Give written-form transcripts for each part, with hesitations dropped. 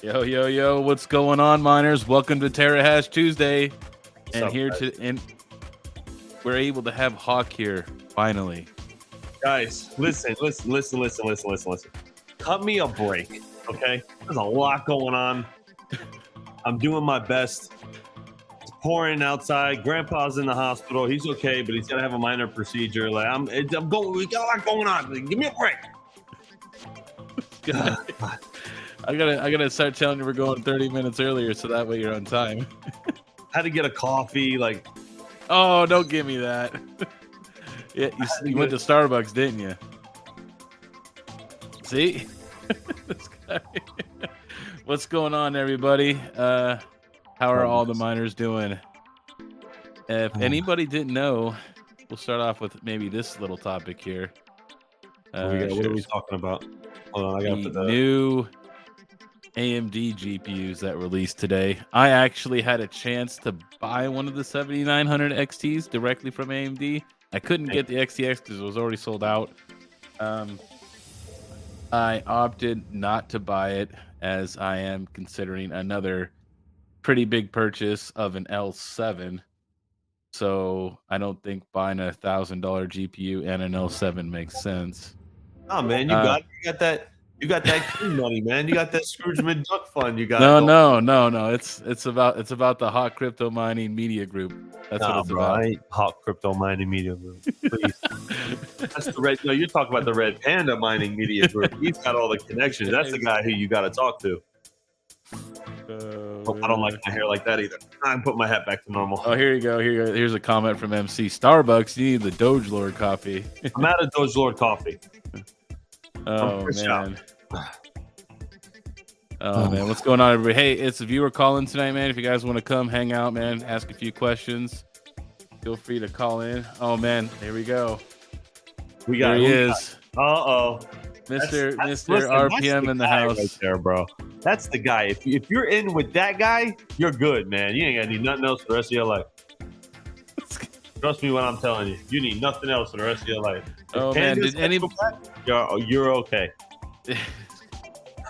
Yo, yo, yo, what's going on, miners? Welcome to TerraHash Tuesday. And we're able to have Hawk here, finally. Guys, listen. Cut me a break, okay? There's a lot going on. I'm doing my best. It's pouring outside. Grandpa's in the hospital. He's okay, but he's gonna have a minor procedure. Like I'm going. We got a lot going on. Like, give me a break. God. I gotta start telling you we're going 30 minutes earlier, so that way you're on time. Had to get a coffee. Like, oh, don't give me that. Yeah, you went to Starbucks, didn't you? See, this guy. What's going on, everybody? How are all the miners doing? If anybody didn't know, we'll start off with maybe this little topic here. what are we talking about? Hold on, I got the new AMD GPUs that released today. I actually had a chance to buy one of the 7900 XTs directly from AMD. I couldn't get the XTX because it was already sold out. I opted not to buy it as I am considering another pretty big purchase of an L7. So I don't think buying a $1,000 GPU and an L7 makes sense. Oh man, you got that. You got that King money, man. You got that Scrooge McDuck fund. You got no. It's about the Hawk Crypto Mining Media Group. That's what it's about. I ain't Hawk Crypto Mining Media Group. Please. That's the red. No, you're talking about the Red Panda Mining Media Group. He's got all the connections. That's the guy who you got to talk to. I don't like my hair like that either. I'm putting my hat back to normal. Oh, here you go. Here's a comment from MC. Starbucks, you need the Doge Lord coffee. I'm out of Doge Lord coffee. Oh man. Oh man, what's going on, everybody? Hey, it's a viewer calling tonight, man. If you guys want to come hang out, man, ask a few questions, feel free to call in. Oh man, here we go. There he is. Mr. RPM in the house right there, bro. That's the guy. If you're in with that guy, you're good, man. You ain't gonna need nothing else for the rest of your life. Trust me when I'm telling you. You need nothing else for the rest of your life. Oh man, you're okay.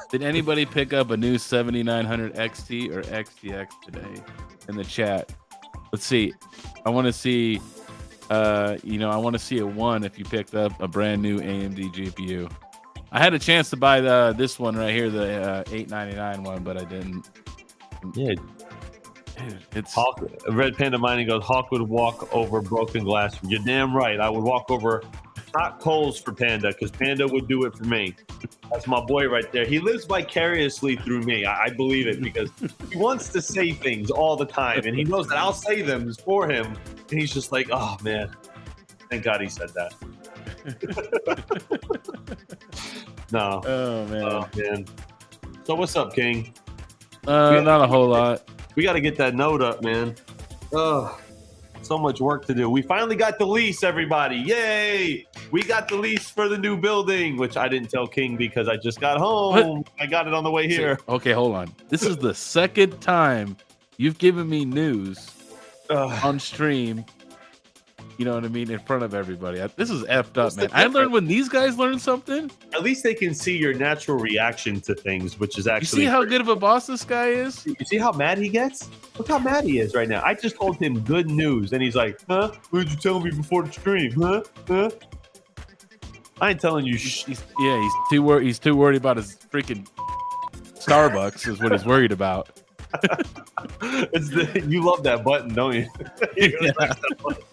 Did anybody pick up a new 7900 XT or XTX today in the chat? Let's see. I want to see. I want to see a 1 if you picked up a brand new AMD GPU. I had a chance to buy this one right here, the $899 one, but I didn't. Yeah. It's Hawk. Red Panda Mining goes, Hawk would walk over broken glass. You're damn right. I would walk over hot coals for Panda because Panda would do it for me. That's my boy right there. He lives vicariously through me. I believe it because he wants to say things all the time, and he knows that I'll say them for him. And he's just like, oh man, thank God he said that. No. Oh man. Oh man. So what's up, King? Not a whole lot. We got to get that note up, man. Oh, so much work to do. We finally got the lease, everybody. Yay! We got the lease for the new building, which I didn't tell King because I just got home. What? I got it on the way here. Okay, hold on. This is the second time you've given me news on stream. You know what I mean? In front of everybody. This is effed up, man. I learned when these guys learn something. At least they can see your natural reaction to things, which is actually. You see how good of a boss this guy is? You see how mad he gets? Look how mad he is right now. I just told him good news, and he's like, huh? What did you tell me before the stream? Huh? I ain't telling you. He's too worried about his freaking Starbucks is what he's worried about. You love that button, don't you? You really like that button.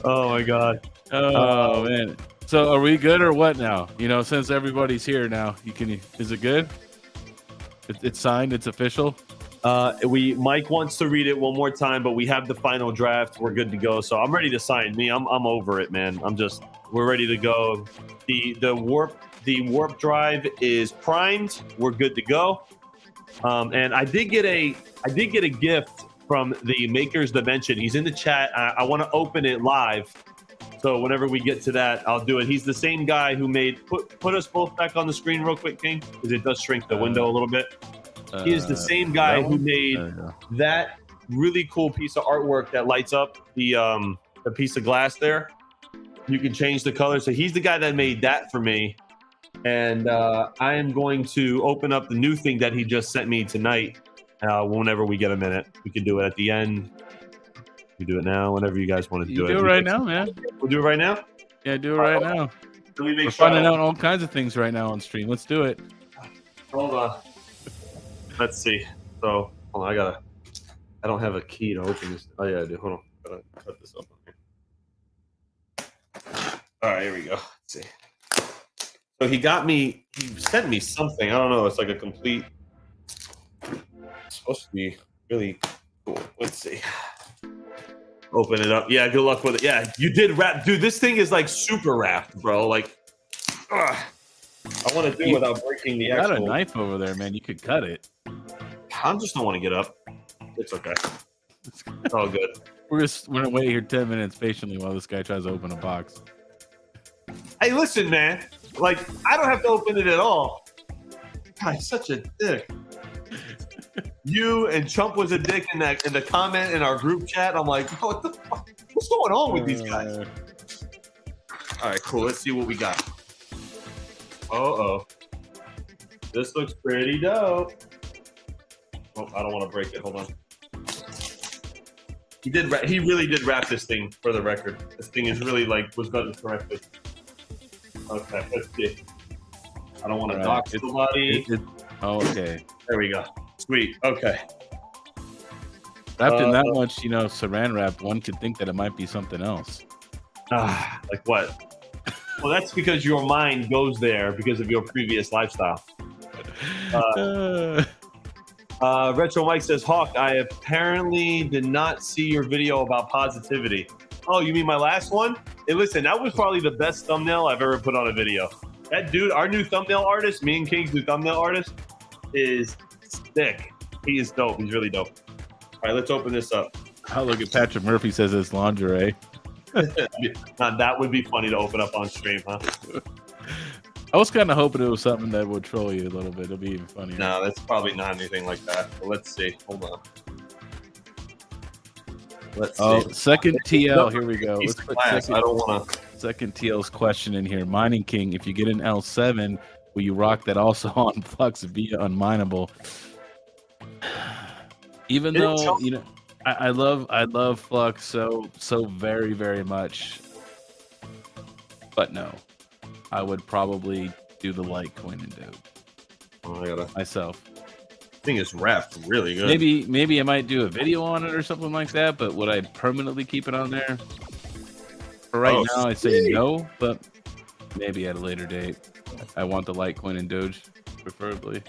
Oh my God. Oh man. So are we good or what now? Since everybody's here now, is it good? It's signed, it's official. Mike wants to read it one more time, but we have the final draft. We're good to go. So I'm ready to sign. I'm over it, man. We're ready to go. The warp drive is primed. We're good to go. And I did get a gift from the Maker's Dimension. He's in the chat. I want to open it live. So whenever we get to that, I'll do it. He's the same guy who put us both back on the screen real quick, King, because it does shrink the window a little bit. He is the same guy who made that really cool piece of artwork that lights up the piece of glass there. You can change the color. So he's the guy that made that for me. And I am going to open up the new thing that he just sent me tonight. Whenever we get a minute, we can do it at the end. We do it now. Whenever you guys want to do You it. do it right now, man. We'll do it right now. Yeah, do it right now. Let me make We're sure. finding out all kinds of things right now on stream. Let's do it. Hold on. Let's see. So, hold on. I don't have a key to open this. Oh yeah, I do. Hold on. Gotta cut this open here. All right, here we go. Let's see. So he sent me something. I don't know. It's like a complete. It's supposed to be really cool. Let's see. Open it up. Yeah, good luck with it. Yeah, you did wrap. Dude, this thing is like super wrapped, bro. Like, I want to do it without breaking the You got a knife over there, man. You could cut it. I just don't want to get up. It's okay. It's all good. We're gonna wait here 10 minutes patiently while this guy tries to open a box. Hey, listen, man. Like, I don't have to open it at all. God, he's such a dick. You and Chump was a dick in the comment in our group chat. I'm like, what the fuck? What's going on with these guys? All right, cool. Let's see what we got. This looks pretty dope. Oh, I don't want to break it. Hold on. He really did wrap this thing, for the record. This thing is really was done correctly. Okay, let's see. I don't want to dox somebody. Okay. There we go. Sweet. Okay. Wrapped in that much, saran wrap, one could think that it might be something else. Like what? Well, that's because your mind goes there because of your previous lifestyle. Retro Mike says, Hawk, I apparently did not see your video about positivity. Oh, you mean my last one? Hey, listen, that was probably the best thumbnail I've ever put on a video. That dude, our new thumbnail artist, me and King's new thumbnail artist, is sick. He is dope. He's really dope. All right, let's open this up. Oh, look at Patrick Murphy says it's lingerie. Now, that would be funny to open up on stream, huh? I was kind of hoping it was something that would troll you a little bit. It'll be even funnier. No, that's probably not anything like that. But let's see. Hold on. Let's see. Second TL. Here we go. Let's put I don't want to. Second TL's question in here. Mining King, if you get an L7, will you rock that also on Flux via unmineable? Even though, I love Flux so very, very much. But no. I would probably do the Litecoin and Doge. Oh, I gotta myself. Thing is wrapped really good. Maybe I might do a video on it or something like that, but would I permanently keep it on there? For right now, I'd say no, but maybe at a later date. I want the Litecoin and Doge, preferably.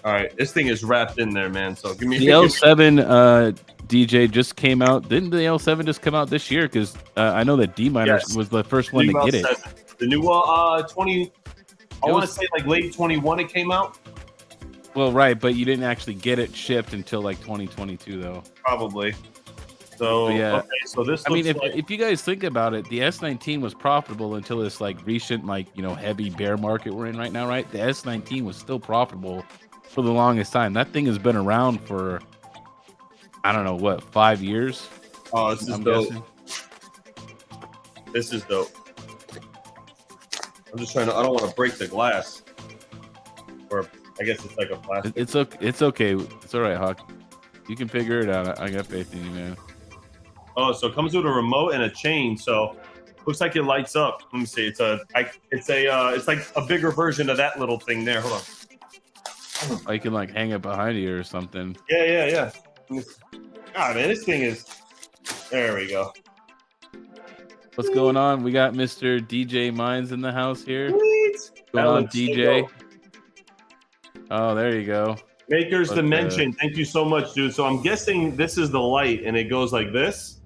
All right, this thing is wrapped in there, man. So give me the L7 DJ just came out. Didn't the L7 just come out this year? Because I know that D Miners was the first one to get it. The new 20. I want to say like late 21 it came out. Well, right, but you didn't actually get it shipped until like 2022, though. Probably. So yeah. Okay, so this. I mean, if you guys think about it, the S19 was profitable until this recent heavy bear market we're in right now, right? The S19 was still profitable for the longest time. That thing has been around for, I don't know, what, 5 years? Oh, this is dope. Guessing. This is dope. I'm just trying to. I don't want to break the glass. Or I guess it's like a plastic. It's okay. It's okay. It's all right, Hawk. You can figure it out. I got faith in you, man. Oh, so it comes with a remote and a chain. So looks like it lights up. Let me see. It's like a bigger version of that little thing there. Hold on. Oh, you can hang it behind you or something. Yeah. Ah, man, this thing is. There we go. What's going on? We got Mr. DJ Mines in the house here. What's going on, DJ? Oh, there you go. Maker's Dimension. Thank you so much, dude. So I'm guessing this is the light, and it goes like this,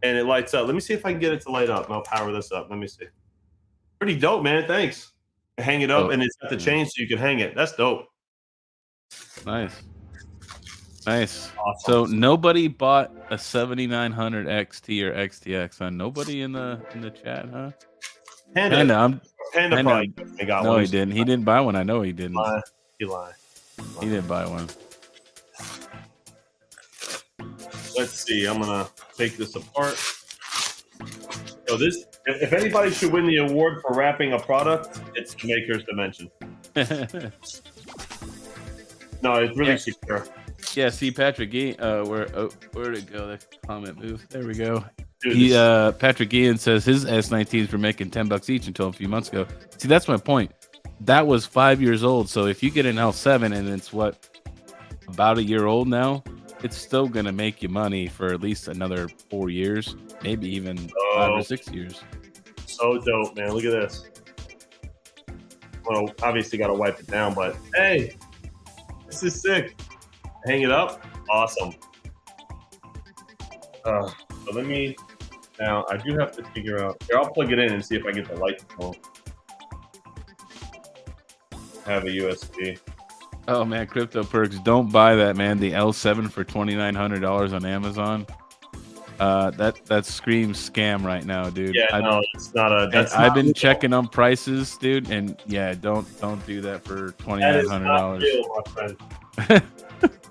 and it lights up. Let me see if I can get it to light up. I'll power this up. Let me see. Pretty dope, man. Thanks. Hang it up, and it's got the chain so you can hang it. That's dope. Nice. Nice. Awesome. So nobody bought a 7900 XT or XTX, huh? Nobody in the chat, huh? Panda probably got one. No, he didn't. He didn't buy one. I know he didn't. He lied. He didn't buy one. Let's see. I'm gonna take this apart. So If anybody should win the award for wrapping a product, it's Maker's Dimension. No, it's really secure. Yeah, see Patrick where'd it go? That comment move. There we go. Dude, Patrick Ian says his S19s were making $10 each until a few months ago. See, that's my point. That was 5 years old. So if you get an L7 and it's about a year old now, it's still gonna make you money for at least another 4 years, maybe even 5 or 6 years. So dope, man. Look at this. Well, obviously got to wipe it down, but hey, this is sick. Hang it up. Awesome. So let me. Now I do have to figure out. Here, I'll plug it in and see if I get the light to go. Have a USB. Oh man, Crypto Perks, don't buy that, man. The L7 for $2,900 on Amazon. That screams scam right now, dude. Yeah, no, it's not a. I've been checking on prices, dude, and yeah, don't do that for $2,900.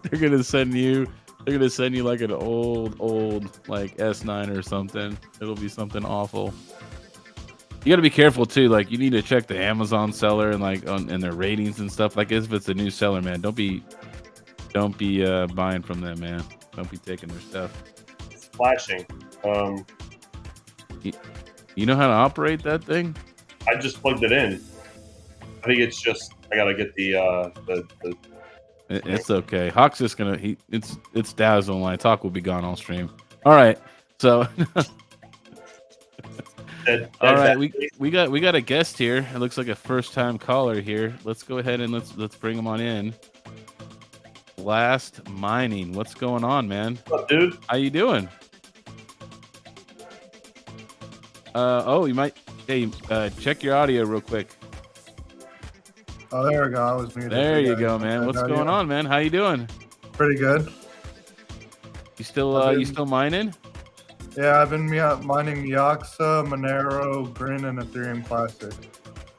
They're gonna send you like an old like S9 or something. It'll be something awful. You got to be careful too. Like you need to check the Amazon seller and like and their ratings and stuff. Like if it's a new seller, man, don't be buying from them, man. Don't be taking their stuff. It's flashing. You know how to operate that thing? I just plugged it in. I think it's just I gotta get the It's okay. Hawk's just gonna it's Dazzle line. Talk will be gone all stream. All right. So all right, we got a guest here. It looks like a first time caller here. Let's go ahead and let's bring him on in. Blast Mining. What's going on, man? What's up, dude? How you doing? You might check your audio real quick. Oh, there we go. I was muted. There you go, man. What's going on, man? How you doing? Pretty good. You still mining? Yeah, I've been mining Yaxa, Monero, Grin, and Ethereum Classic.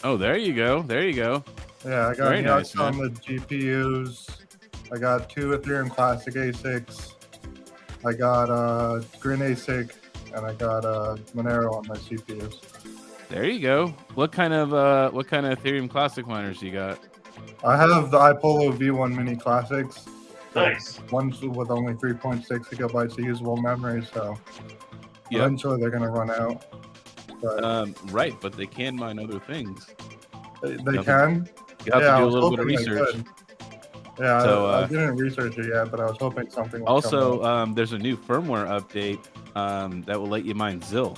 Oh, there you go. There you go. Yeah, I got Very Yaxa nice, on the GPUs. I got 2 Ethereum Classic ASICs. I got Grin ASIC, and I got Monero on my CPUs. There you go. What kind of Ethereum Classic miners you got? I have the iPolo V1 Mini Classics. Nice. One's with only 3.6 gigabytes of usable memory, so Yep. eventually they're going to run out. But Right, but they can mine other things. they can. You have to do a little bit of research. Yeah, So, I didn't research it yet, but I was hoping something would Also, come up. there's a new firmware update that will let you mine ZIL.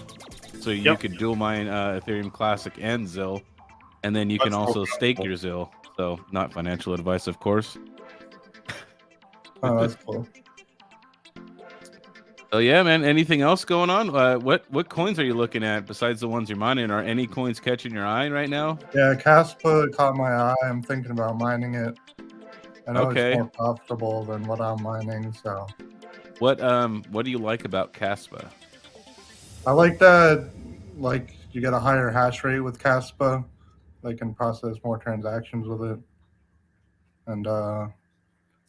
So you could dual mine Ethereum Classic and ZIL, and then you can That's also so stake cool. your ZIL. So not financial advice, of course. Oh, that's cool. So yeah, man. Anything else going on? What coins are you looking at besides the ones you're mining? Are any coins catching your eye right now? Yeah, Caspa caught my eye. I'm thinking about mining it. I know Okay. it's more profitable than what I'm mining, so What do you like about Caspa? I like that. Like you get a higher hash rate with Caspa. They can process more transactions with it. And the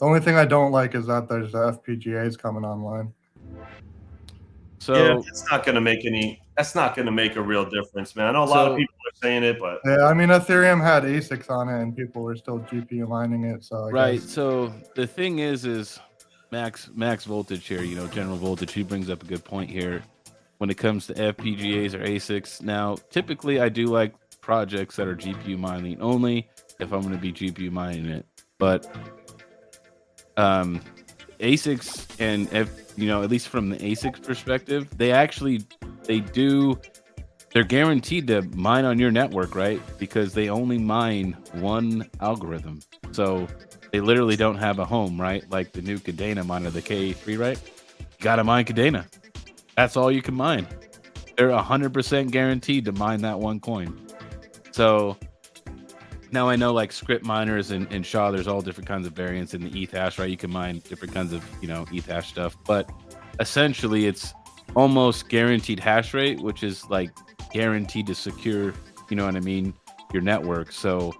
only thing I don't like is that there's FPGAs coming online. So Yeah, it's not gonna make any. That's not gonna make a real difference, man. I know a lot of people are saying it, but Yeah, I mean Ethereum had ASICs on it, and people were still GPU mining it. So I right. guess, So the thing is max voltage here. You know, general voltage. He brings up a good point here when it comes to FPGAs or ASICs. Now, typically, I do like projects that are GPU mining only if I'm going to be GPU mining it. But ASICs and at least from the ASICs perspective, they're guaranteed to mine on your network, right? Because they only mine one algorithm. So they literally don't have a home, right? Like the new Cadena miner, the K3, right? You got to mine Cadena. That's all you can mine. They're 100% guaranteed to mine that one coin. So now I know like script miners and SHA, there's all different kinds of variants in the ETH hash, right? You can mine different kinds of, ETH hash stuff. But essentially it's almost guaranteed hash rate, which is like guaranteed to secure, your network. So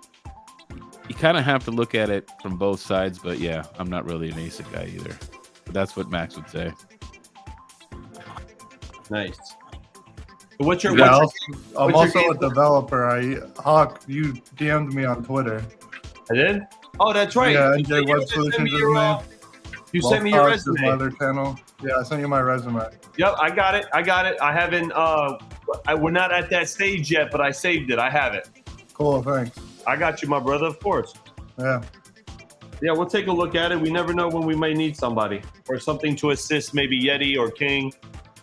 you kind of have to look at it from both sides. But yeah, I'm not really an ASIC guy either. But that's what Max would say. nice. What's your? Yeah, What's I'm what's your also a game? developer. Hawk, you DM'd me on Twitter. I did. Oh, that's right. Yeah, You NJ were Web gonna send Solutions me is your, me. You Wolf sent me your Talks is my resume. other channel. Yeah, I sent you my resume. Yep, I got it. I haven't. We're not at that stage yet, but I saved it. I have it. Cool, thanks. I got you, my brother. Of course. Yeah. Yeah, we'll take a look at it. We never know when we might need somebody or something to assist, maybe Yeti or King.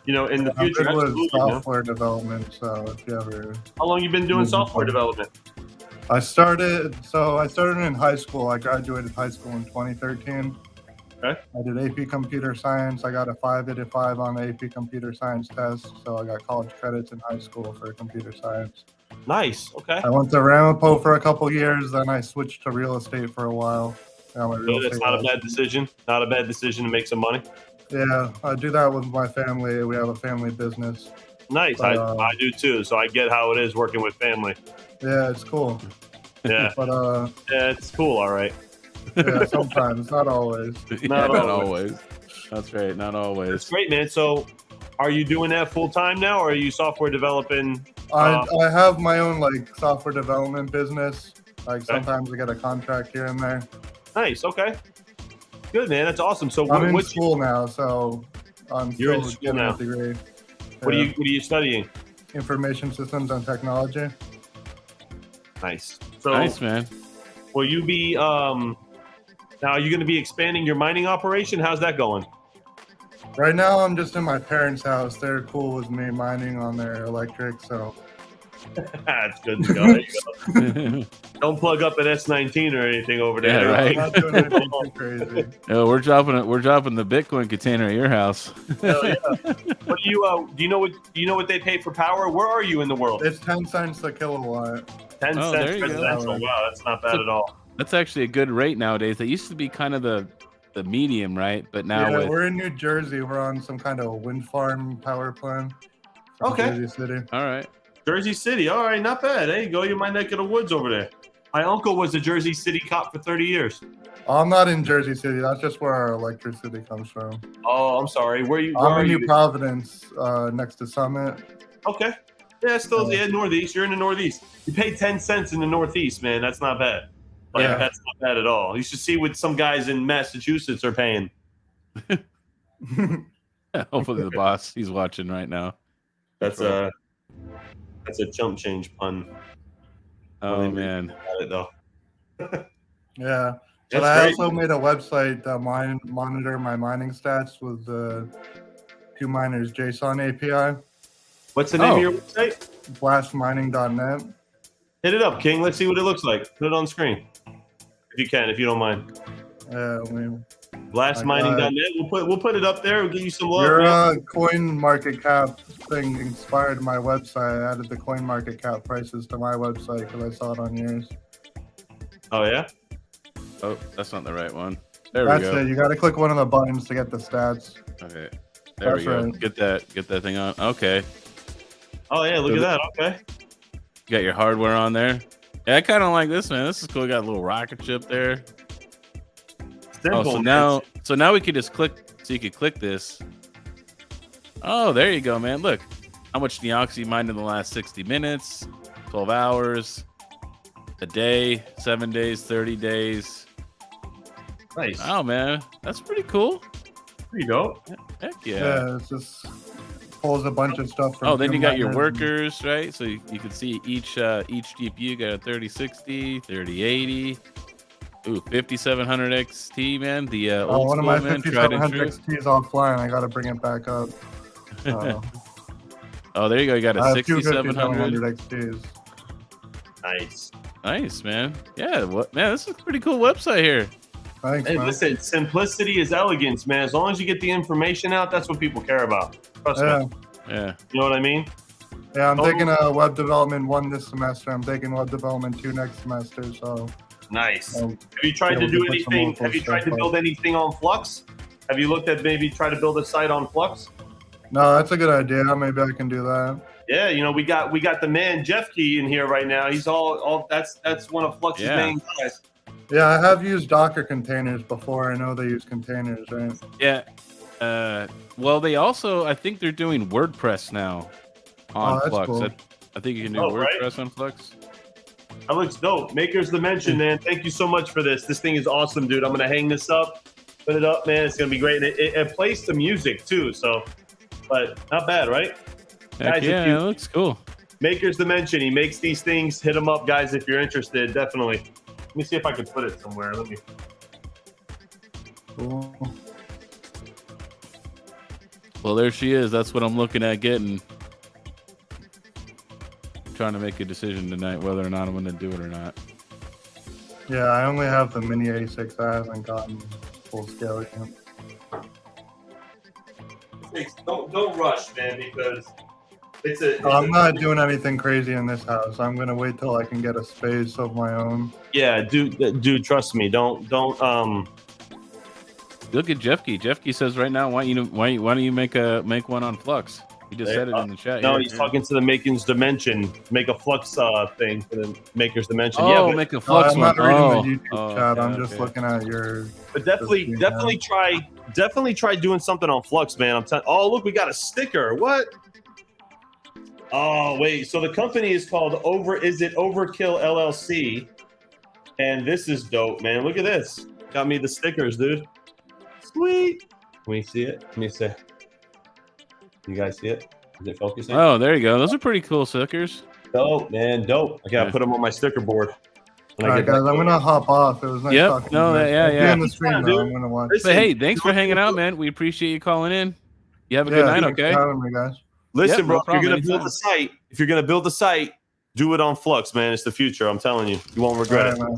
In the I'm future. good with Absolutely, man. software development, so if you ever... How long you been doing Moving software forward. development? I started in high school. I graduated high school in 2013. Okay. I did AP Computer Science. I got a 5 out of 5 on the AP Computer Science test, so I got college credits in high school for computer science. Nice. Okay. I went to Ramapo for a couple years, then I switched to real estate for a while. Got my real That's estate not a bad license. decision. Not a bad decision to make some money. Yeah, I do that with my family. We have a family business. Nice. But, I do too. So I get how it is working with family. Yeah, it's cool. Yeah. But Yeah, it's cool. All right. yeah, sometimes, not always. Yeah, Not not always. always. That's right. Not That's always. great, man. So, are you doing that full time now, or are you software developing? I have my own like software development business. Like sometimes I get a contract here and there. Nice. Okay. Good, man. That's awesome. So, I'm in what's school now, so I'm You're in still school getting now. a degree. what are Yeah. you studying? Information systems and technology. Nice. So, Nice, man. will you be now? Are you going to be expanding your mining operation? How's that going? Right now, I'm just in my parents' house. They're cool with me mining on their electric, so That's good to go. There you go. Don't plug up an S19 or anything over there. Yeah, right. I'm not doing anything too crazy. Oh, we're dropping it. We're dropping the Bitcoin container at your house. Hell yeah. What do you do you know what they pay for power? Where are you in the world? It's 10 cents a kilowatt. 10 Oh, cents there you go. residential. Wow, that's not bad at all. That's actually a good rate nowadays. That used to be kind of the medium, right? But now Yeah, with we're in New Jersey. We're on some kind of wind farm power plant. in Okay. Jersey City. all right. Jersey City. All right, not bad. There you go. You're my neck of the woods over there. My uncle was a Jersey City cop for 30 years. I'm not in Jersey City. That's just where our electricity comes from. Oh, I'm sorry. Where I'm are in you? New Providence, next to Summit. Okay. Yeah, still Northeast. You're in the Northeast. You pay 10 cents in the Northeast, man. That's not bad. Like Yeah. that's not bad at all. You should see what some guys in Massachusetts are paying. Hopefully the boss he's watching right now. That's a chump change pun. Oh man. Got it though. Yeah. That's But I great. also made a website that monitor my mining stats with the QMiners JSON API, What's the name of Oh. your website? blastmining.net. Hit it up, King. Let's see what it looks like. Put it on screen. If you can, if you don't mind. Yeah, I mean, Blastmining.net. We'll put it up there. We'll give you some love. your man. coin market cap thing inspired my website. I added the coin market cap prices to my website because I saw it on yours. Oh yeah? Oh, that's not the right one. There That's we go. it. You got to click one of the buttons to get the stats. Okay. There we That's go. right. Get that thing on. Okay. Oh yeah, look at that. Okay. You got your hardware on there. Yeah, I kind of like this, man. This is cool. Got a little rocket ship there. Simple, Oh, man. so now we could just click. So you could click this. Oh, there you go, man. Look, how much Neoxy mined in the last 60 minutes, 12 hours, a day, 7 days, 30 days. Nice. Oh man, that's pretty cool. There you go. Heck yeah. Yeah, it's just pulls a bunch of stuff from. Oh, then you got your QMiners. workers, right? So you can see each GPU got a 3060, 3080. Ooh, 5700 XT, man. The Oh, old one school, of my man, tried and 5700 true. XT is offline. I got to bring it back up. Oh, there you go. You got I a have two 6700. 5700 XTs. Nice. Nice, man. Yeah, man, this is a pretty cool website here. Thanks, Hey, man. listen, simplicity is elegance, man. As long as you get the information out, that's what people care about. Trust Yeah, me. Yeah. You know what I mean? yeah. I'm Oh. taking a web development 1 this semester. I'm taking web development 2 next semester. So Nice. um, Have you tried to able to do put some anything? more full Have you tried to stuff build anything on Flux? Have you looked at maybe try to build a site on Flux? no, that's a good idea. Maybe I can do that. Yeah, you know, we got the man Jeff Key in here right now. He's all that's one of Flux's Yeah. main guys. Yeah, I have used Docker containers before. I know they use containers, right? Yeah. Well, they also, I think they're doing WordPress now. on that's Flux. cool. I think you can do Oh, right. WordPress on Flux. That looks dope. Maker's Dimension, man. Thank you so much for this. This thing is awesome, dude. I'm gonna hang this up, put it up, man. It's gonna be great. And it plays the music too, so but not bad, right? Heck Guys, if yeah, you- it looks cool. Maker's Dimension. He makes these things. Hit him up, guys, if you're interested. Definitely. Let me see if I can put it somewhere. Let me. Cool. Well, there she is. That's what I'm looking at getting. Trying to make a decision tonight whether or not I'm going to do it or not. Yeah, I only have the mini A6. I haven't gotten full scale yet. Don't rush, man, because it's a. I'm not doing anything crazy in this house. I'm gonna wait till I can get a space of my own. Yeah, dude, trust me. Don't. Look at Jeffkey. Jeffkey says right now, why don't you make one on Flux? He just said it in the chat. No, here. he's talking to the Maker's Dimension. Make a Flux thing for the Maker's Dimension. Oh, Yeah, but, make a Flux I'm one. not reading Oh, the YouTube chat. I'm just looking at your. but definitely try doing something on Flux, man. I'm telling. Oh, look, we got a sticker. What? Oh, wait. So the company is called Overkill LLC, and this is dope, man. Look at this. Got me the stickers, dude. Sweet. Let me see it. Let me see. You guys see it? Is it focusing? Oh, there you go. Those are pretty cool stickers. Dope, man. Dope. I gotta put them on my sticker board. All right, guys, I'm gonna hop off. It was nice Yep. talking No, to you guys. yeah, I'll be yeah. in the stream, Fun, though. dude. I'm gonna watch. Listen, But hey, thanks for hanging out, man. We appreciate you calling in. You have a good night, Thanks for okay? having me, guys. Listen, Yep, bro. no If you're problem, gonna build a site, do it on Flux, man. It's the future. I'm telling you, you won't regret it. Man.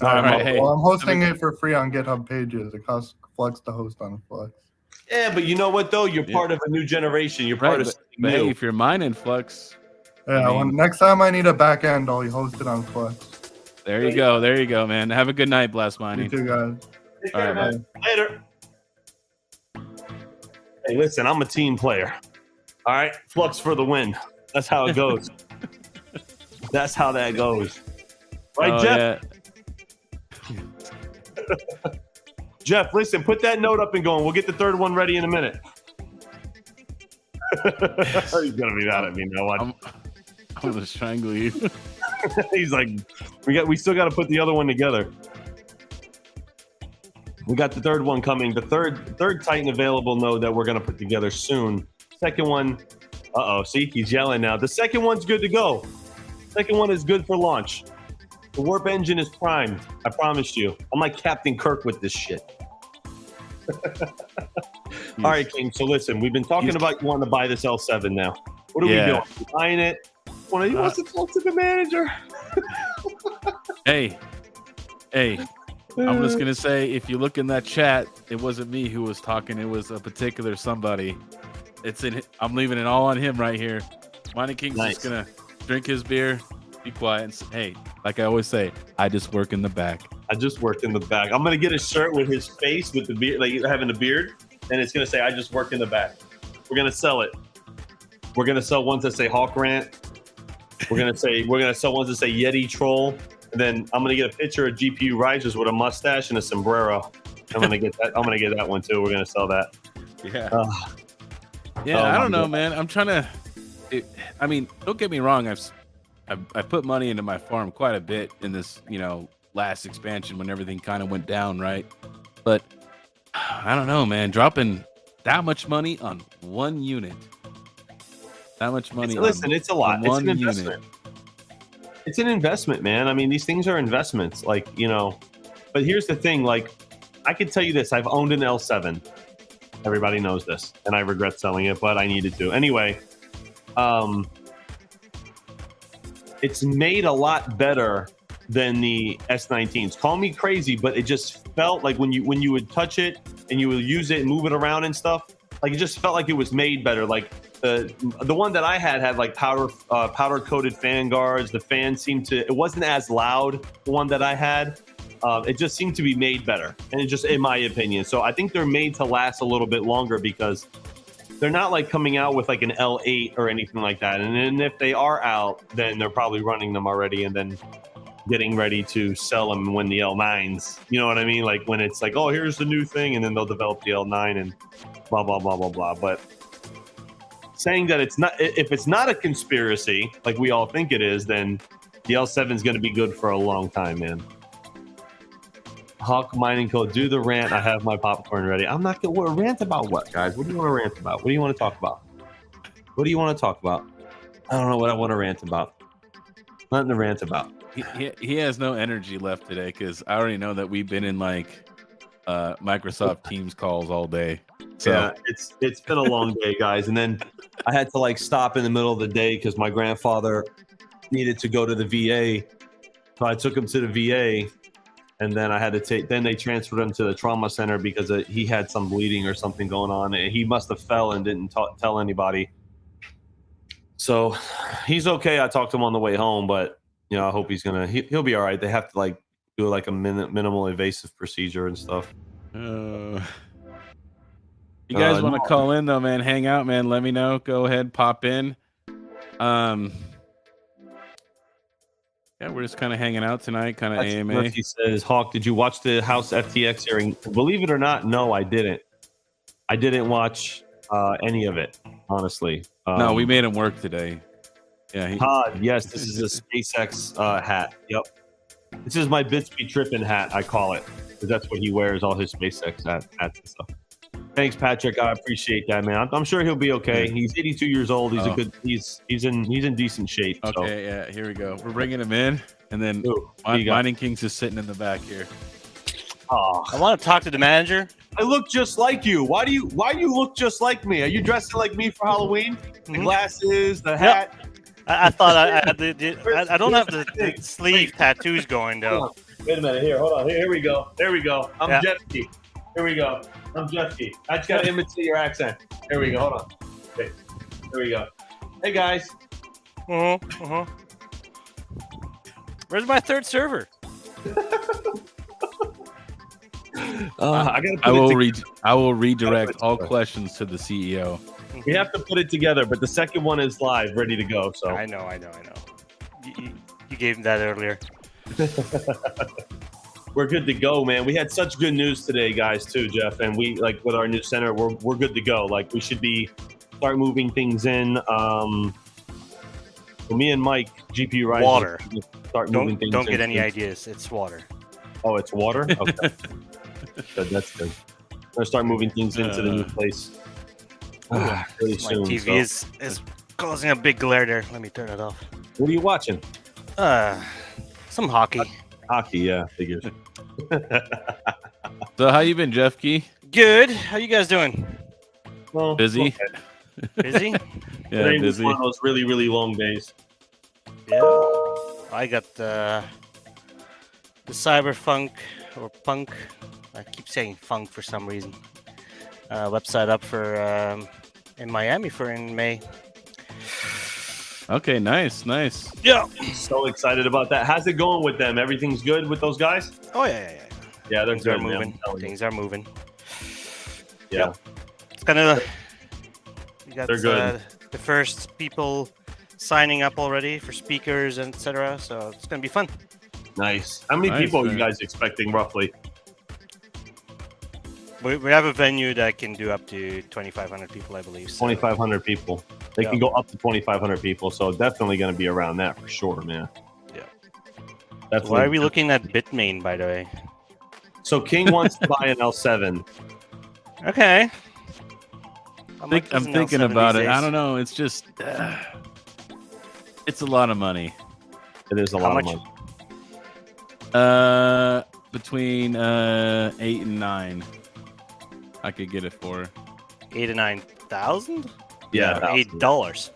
All right, hey. Well, I'm hosting it for free on GitHub pages. It costs Flux to host on Flux. Yeah, but you know what though? You're part of a new generation. You're part Right, of but something hey, new. if you're mining Flux, Yeah, I mean- next time I need a back end, I'll host it on Flux. there you go. There you go, man. Have a good night, Blast You Mining. too, guys. Take All care, right, man. Later. Hey, listen, I'm a team player. All right, Flux for the win. That's how it goes. That's how that goes. Right, Oh, Jeff? yeah. Jeff, listen, put that note up and going. We'll get the third one ready in a minute. He's gonna be mad at me now. Watch. I'm gonna strangle you. He's like, we still got to put the other one together. We got the third one coming. The third Titan available node that we're gonna put together soon. Second one, see, he's yelling now. The second one's good to go. Second one is good for launch. The warp engine is primed. I promise you. I'm like Captain Kirk with this shit. All right, King. So listen, we've been talking about you wanting to buy this L7 now. What are we doing? You buying it? One of you wants to talk to the manager. Hey, I'm just gonna say, if you look in that chat, it wasn't me who was talking. It was a particular somebody. I'm leaving it all on him right here. Mining King's just gonna drink his beer, be quiet, and say, hey, like I always say, I just work in the back. I just worked in the back. I'm gonna get a shirt with his face with the beard, like having a beard, and it's gonna say, "I just work in the back." We're gonna sell it. We're gonna sell ones that say Hawk Rant. We're gonna sell ones that say Yeti Troll, and then I'm gonna get a picture of GPU Risers with a mustache and a sombrero. I'm gonna get that. I'm gonna get that one too. We're gonna sell that. Yeah. Oh, I don't know, God. man. I'm trying to. I mean, don't get me wrong. I put money into my farm quite a bit in this, last expansion when everything kind of went down, right? But I don't know, man. Dropping that much money on one unit. That much money. Listen, it's a lot. on It's one an investment. It's an investment, man. I mean, these things are investments. Like, but here's the thing. Like, I can tell you this. I've owned an L7. Everybody knows this, and I regret selling it, but I needed to. Anyway, it's made a lot better than the S19s. Call me crazy, but it just felt like when you would touch it and you would use it and move it around and stuff, like it just felt like it was made better. Like the one that I had like powder coated fan guards. The fan it wasn't as loud. The one that I had, it just seemed to be made better, and it just, in my opinion. So I think they're made to last a little bit longer because they're not like coming out with like an L8 or anything like that. And then if they are out, then they're probably running them already and then getting ready to sell them when the L9s, you know what I mean? Like when it's like, oh, here's the new thing, and then they'll develop the L9 and blah, blah, blah, blah, blah. But saying that it's not. If it's not a conspiracy like we all think it is, then the L7 is going to be good for a long time, man. Hawk Mining Code, do the rant. I have my popcorn ready. I'm not going to rant about what, guys? What do you want to rant about? What do you want to talk about? What do you want to talk about? I don't know what I want to rant about. Nothing to rant about. He has no energy left today because I already know that we've been in like Microsoft Teams calls all day. So Yeah, it's been a long day, guys. And then I had to like stop in the middle of the day because my grandfather needed to go to the VA. So I took him to the VA, and then I had to take. Then they transferred him to the trauma center because he had some bleeding or something going on. And he must have fell and didn't tell anybody. So he's okay. I talked to him on the way home, but you know, I hope he'll be all right. They have to like do like a minimal invasive procedure and stuff. you guys want to call in though, man? Hang out, man. Let me know. Go ahead, pop in. Yeah, we're just kind of hanging out tonight, kind of AMA. He says, Hawk, did you watch the House FTX hearing? Believe it or not, no, I didn't. I didn't watch any of it, honestly. No, we made him work today. Yeah. Todd, yes, this is a SpaceX hat. Yep. This is my Bits Be Trippin' hat, I call it. Because that's what he wears, all his SpaceX hats and stuff. Thanks, Patrick. I appreciate that, man. I'm sure he'll be okay. He's 82 years old. He's a good. He's in decent shape. Okay, so. yeah. Here we go. We're bringing him in, and then Mining King's just sitting in the back here. Oh, I want to talk to the manager. I look just like you. Why do you look just like me? Are you dressing like me for Halloween? The glasses, the hat. Yep. I thought I don't have the sleeve tattoos going though. Wait a minute. Here, hold on. Here we go. There we go. I'm Jeff Key. Here we go. I'm Jeff Key. I just gotta imitate your accent. Here we go. Hold on. Okay. Here we go. Hey guys. Where's my third server? I will redirect all questions to the CEO. We have to put it together, but the second one is live, ready to go. So I know. You gave him that earlier. We're good to go, man. We had such good news today, guys, too, Jeff. And we like with our new center, we're good to go. Like we should start moving things in. For me and Mike, GPU Rise. Water. Start moving things. Don't get any ideas. It's water. Oh, it's water. Okay. Good. That's good. We're gonna start moving things into the new place. Really soon. My TV is causing a big glare there. Let me turn it off. What are you watching? Some hockey. Hockey, yeah, figures. So how you been, Jeff Key? Good. How you guys doing? Well, busy. Okay. Busy? Yeah, Today busy. was one of those really, really long days. Yeah. I got the Cyberpunk or Punk. I keep saying funk for some reason. Website up for in Miami in May. Okay, nice. Yeah. So excited about that. How's it going with them? Everything's good with those guys? Oh yeah. Yeah, they're Things good, are moving. Things are moving. Yeah. Yep. It's kind of. They're good. The first people signing up already for speakers and etc. So it's gonna be fun. Nice. How many people are you guys expecting roughly? We have a venue that can do up to 2,500 people, I believe. So. 2,500 people. They can go up to 2,500 people, so definitely going to be around that for sure, man. Yeah. Definitely. Why are we looking at Bitmain, by the way? So King wants to buy an L7. Okay. I'm thinking about it. I don't know. It's just, it's a lot of money. It is a lot of money. Between 8 and 9. I could get it for 8 to 9,000. Yeah, $8.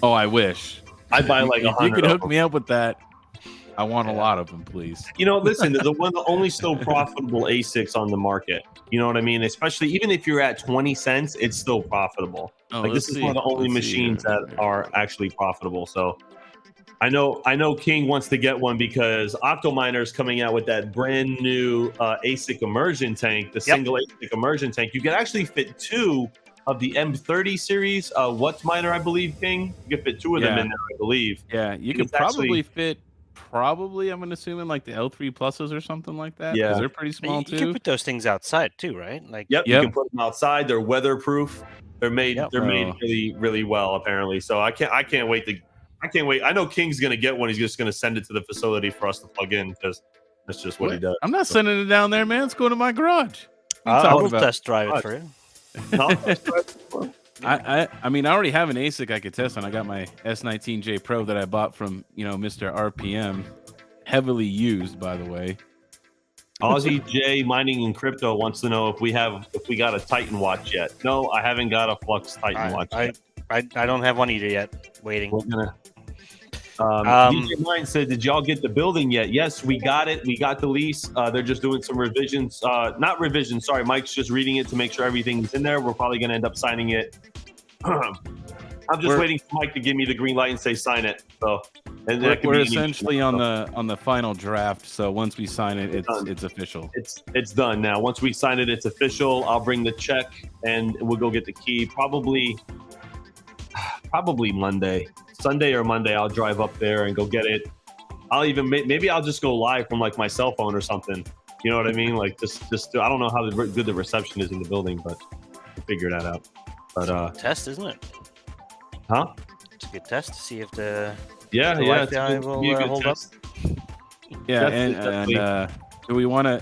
Oh, I wish. I'd buy like 100. You could hook me up with that. I want a lot of them, please. You know, listen, they're one of the only still profitable ASICs on the market. You know what I mean? Especially even if you're at 20 cents, it's still profitable. Like this is one of the only machines that are actually profitable. So I know King wants to get one because Octominer is coming out with that brand new ASIC immersion tank, the single ASIC immersion tank. You can actually fit 2 of the M30 series. What's Miner, I believe, King? You can fit 2 of them in there, I believe. Yeah, you could probably fit. Probably, I'm gonna assume in like the L3 pluses or something like that. Yeah, they're pretty small too. You can put those things outside too, right? Like you can put them outside. They're weatherproof. They're made Yep. they're made really really well apparently. So I can't wait. I know King's gonna get one. He's just gonna send it to the facility for us to plug in because that's just what he does. I'm not sending it down there, man. It's going to my garage. What are you I'll talking about? test drive it for you. I mean, I already have an ASIC I could test on. I got my S19J Pro that I bought from, Mr. RPM. Heavily used, by the way. Aussie J Mining and Crypto wants to know if we got a Titan watch yet. No, I haven't got a Flux Titan watch yet. I don't have one either yet. Waiting. We're gonna. DJ Mine said, "Did y'all get the building yet?" Yes, we got it. We got the lease. They're just doing some revisions. Not revisions. Sorry, Mike's just reading it to make sure everything's in there. We're probably gonna end up signing it. I'm just waiting for Mike to give me the green light and say sign it. So, and we're essentially on the final draft. So once we sign it, it's official. It's done now. Once we sign it, it's official. I'll bring the check and we'll go get the key. Probably Monday, Sunday or Monday. I'll drive up there and go get it. I'll even maybe I'll just go live from like my cell phone or something. You know what I mean? Like just I don't know how good the reception is in the building, but we'll figure that out. But test, isn't it? Huh? It's a good test to see if the Wi-Fi will hold up. Yeah, and do we want to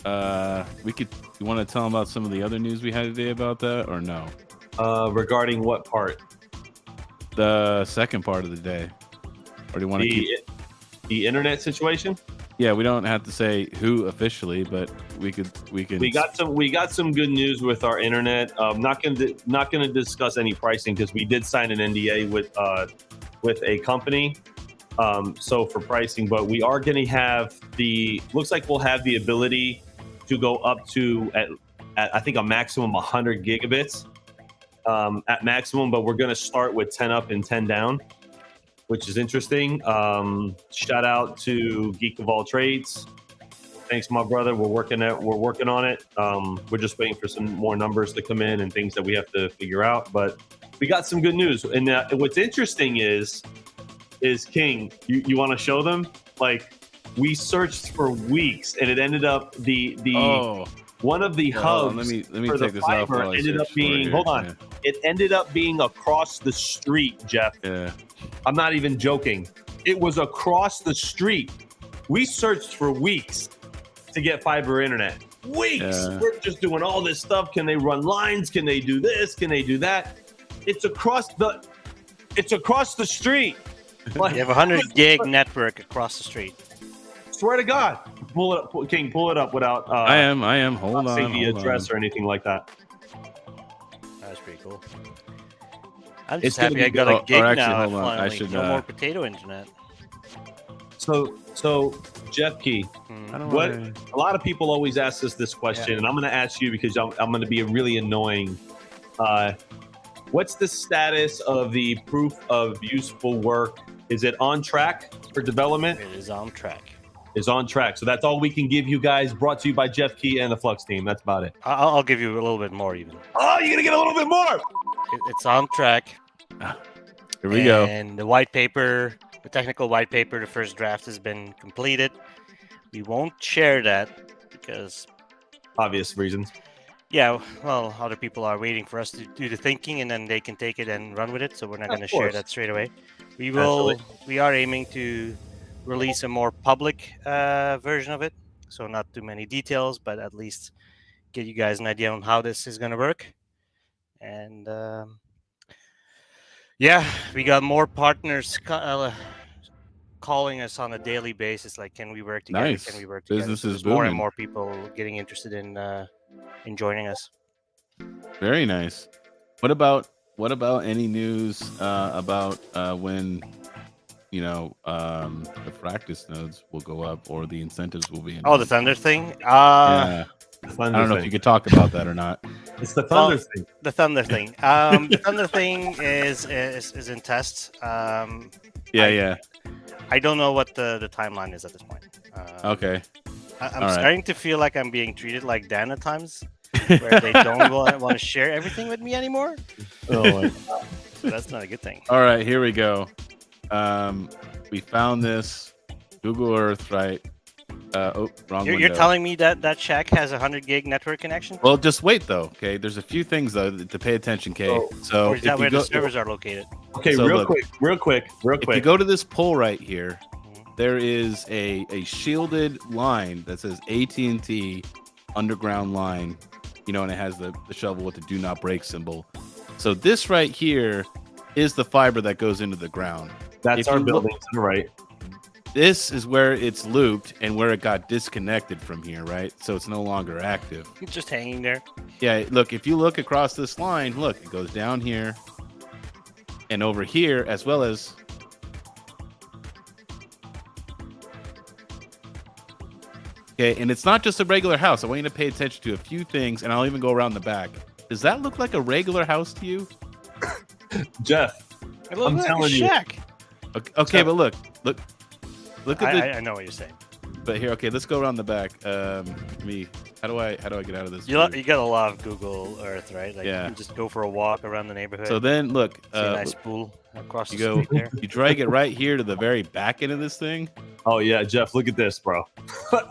you want to tell them about some of the other news we had today about that or no? Regarding what part? The second part of the day. Or do you want to keep the internet situation? Yeah, we don't have to say who officially, but we could. We got some good news with our internet. Not gonna discuss any pricing because we did sign an NDA with a company. So for pricing, but we are gonna have looks like we'll have the ability to go up to at I think a maximum 100 gigabits at maximum, but we're gonna start with 10 up and 10 down, which is interesting. Shout out to Geek of All Trades. Thanks, my brother. We're working on it. We're just waiting for some more numbers to come in and things that we have to figure out. But we got some good news. And what's interesting is King. You want to show them? Like we searched for weeks, and it ended up one of the hubs. Let me for take the this off. fiber ended up being. Hold on. Yeah. It ended up being across the street, Jeff. Yeah. I'm not even joking. It was across the street. We searched for weeks to get fiber internet. Weeks. Yeah. We're just doing all this stuff. Can they run lines? Can they do this? Can they do that? It's across the street. Like, you have 100 gig network across the street. Swear to God. Pull it up, King. Pull it up without. I am. Hold on. Saying the address or anything like that. That's pretty cool. I'm just happy I got a gig now. Hold on. I should no more potato internet. So Jeff Key, what a lot of people always ask us this question, and I'm going to ask you because I'm going to be really annoying. What's the status of the proof of useful work? Is it on track for development? It is on track. Is on track. So that's all we can give you guys. Brought to you by Jeff Key and the Flux team. That's about it. I'll give you a little bit more even. Oh, you're gonna get a little bit more. It's on track. Here we go. And the white paper, the technical white paper, the first draft has been completed. We won't share that because obvious reasons. Yeah, well, other people are waiting for us to do the thinking, and then they can take it and run with it. So we're not going to share that straight away. We will. Absolutely. We are aiming to release a more public version of it, so not too many details, but at least get you guys an idea on how this is going to work. And yeah, we got more partners calling us on a daily basis. Like, can we work together? Nice. Can we work together? Business so is more booming. and more people getting interested in joining us. Very nice. What about any news about when the practice nodes will go up or the incentives will be in? Oh, the Thunder thing? Yeah. I don't know if you could talk about that or not. It's the Thunder thing. The Thunder thing. The Thunder thing is in test. Yeah. I don't know what the timeline is at this point. Okay. I'm starting to feel like I'm being treated like Dan at times, where they don't want to share everything with me anymore. Oh, so that's not a good thing. All right, here we go. We found this Google Earth, right? Wrong You're window. telling me that that shack has a 100 gig network connection? Well, just wait though. Okay, there's a few things though to pay attention. Okay, so Or is that where the servers are located? Okay, So real look, quick. if you go to this pole right here, there is a shielded line that says AT&T underground line, you know, and it has the shovel with the do not break symbol. So this right here is the fiber that goes into the ground. That's If our you building look- to the right. This is where it's looped and where it got disconnected from here, right? So it's no longer active. It's just hanging there. Yeah, look, if you look across this line, look, it goes down here and over here, as well as okay, and it's not just a regular house. I want you to pay attention to a few things, and I'll even go around the back. Does that look like a regular house to you? Jeff, It looks I'm like telling a you. shack. Okay, but look at the. I know what you're saying. But here, okay, let's go around the back. How do I get out of this? You gotta love Google Earth, right? Like Yeah. you can just go for a walk around the neighborhood. So then, look, see a nice pool across you the go, street there. you drag it right here to the very back end of this thing. Oh yeah, Jeff, look at this, bro.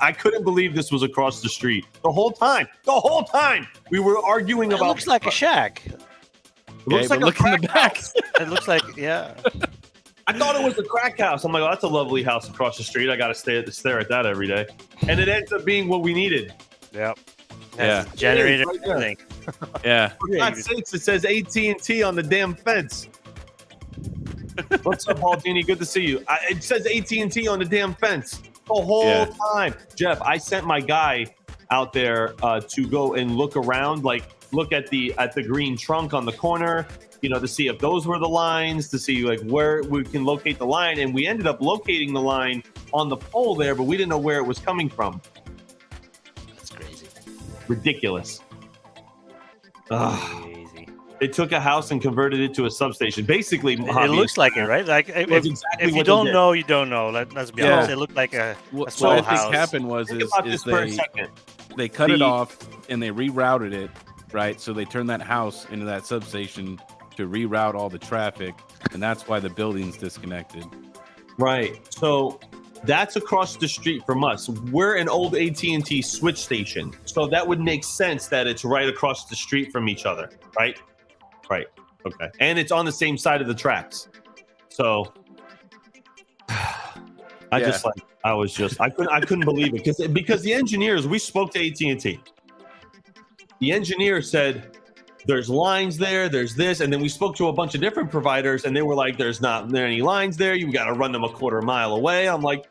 I couldn't believe this was across the street the whole time. The whole time we were arguing It about. looks like a shack. It looks Okay, like but look in the crack back. house. It looks like yeah. I thought it was a crack house. I'm like, oh, that's a lovely house across the street. I got to stare at that every day, and it ends up being what we needed. Yep. Yeah. Has a generator. Right there. Everything. Yeah. For God's sakes, it says AT&T on the damn fence. What's up, Baldini? Good to see you. It says AT&T on the damn fence the whole time. Jeff, I sent my guy out there to go and look around, like look at the green trunk on the corner, you know, to see if those were the lines, to see like where we can locate the line. And we ended up locating the line on the pole there, but we didn't know where it was coming from. That's crazy. Ridiculous. Ugh. Crazy. They took a house and converted it to a substation. Basically, It Javi, looks like it, right? Like that's if, exactly if you what they don't did. know, you don't know. Let's be Yeah. honest. It looked like a What small I think house. happened was Think about this for a second. they cut it The- off and they rerouted it, right? So they turned that house into that substation to reroute all the traffic, and that's why the building's disconnected. Right. So that's across the street from us. We're an old AT&T switch station. So that would make sense that it's right across the street from each other, right? Right. Okay. And it's on the same side of the tracks. So I couldn't believe it because the engineers, we spoke to AT&T. The engineer said there's lines there's this, and then we spoke to a bunch of different providers, and they were like, there's not any lines there. You got to run them a quarter mile away. I'm like,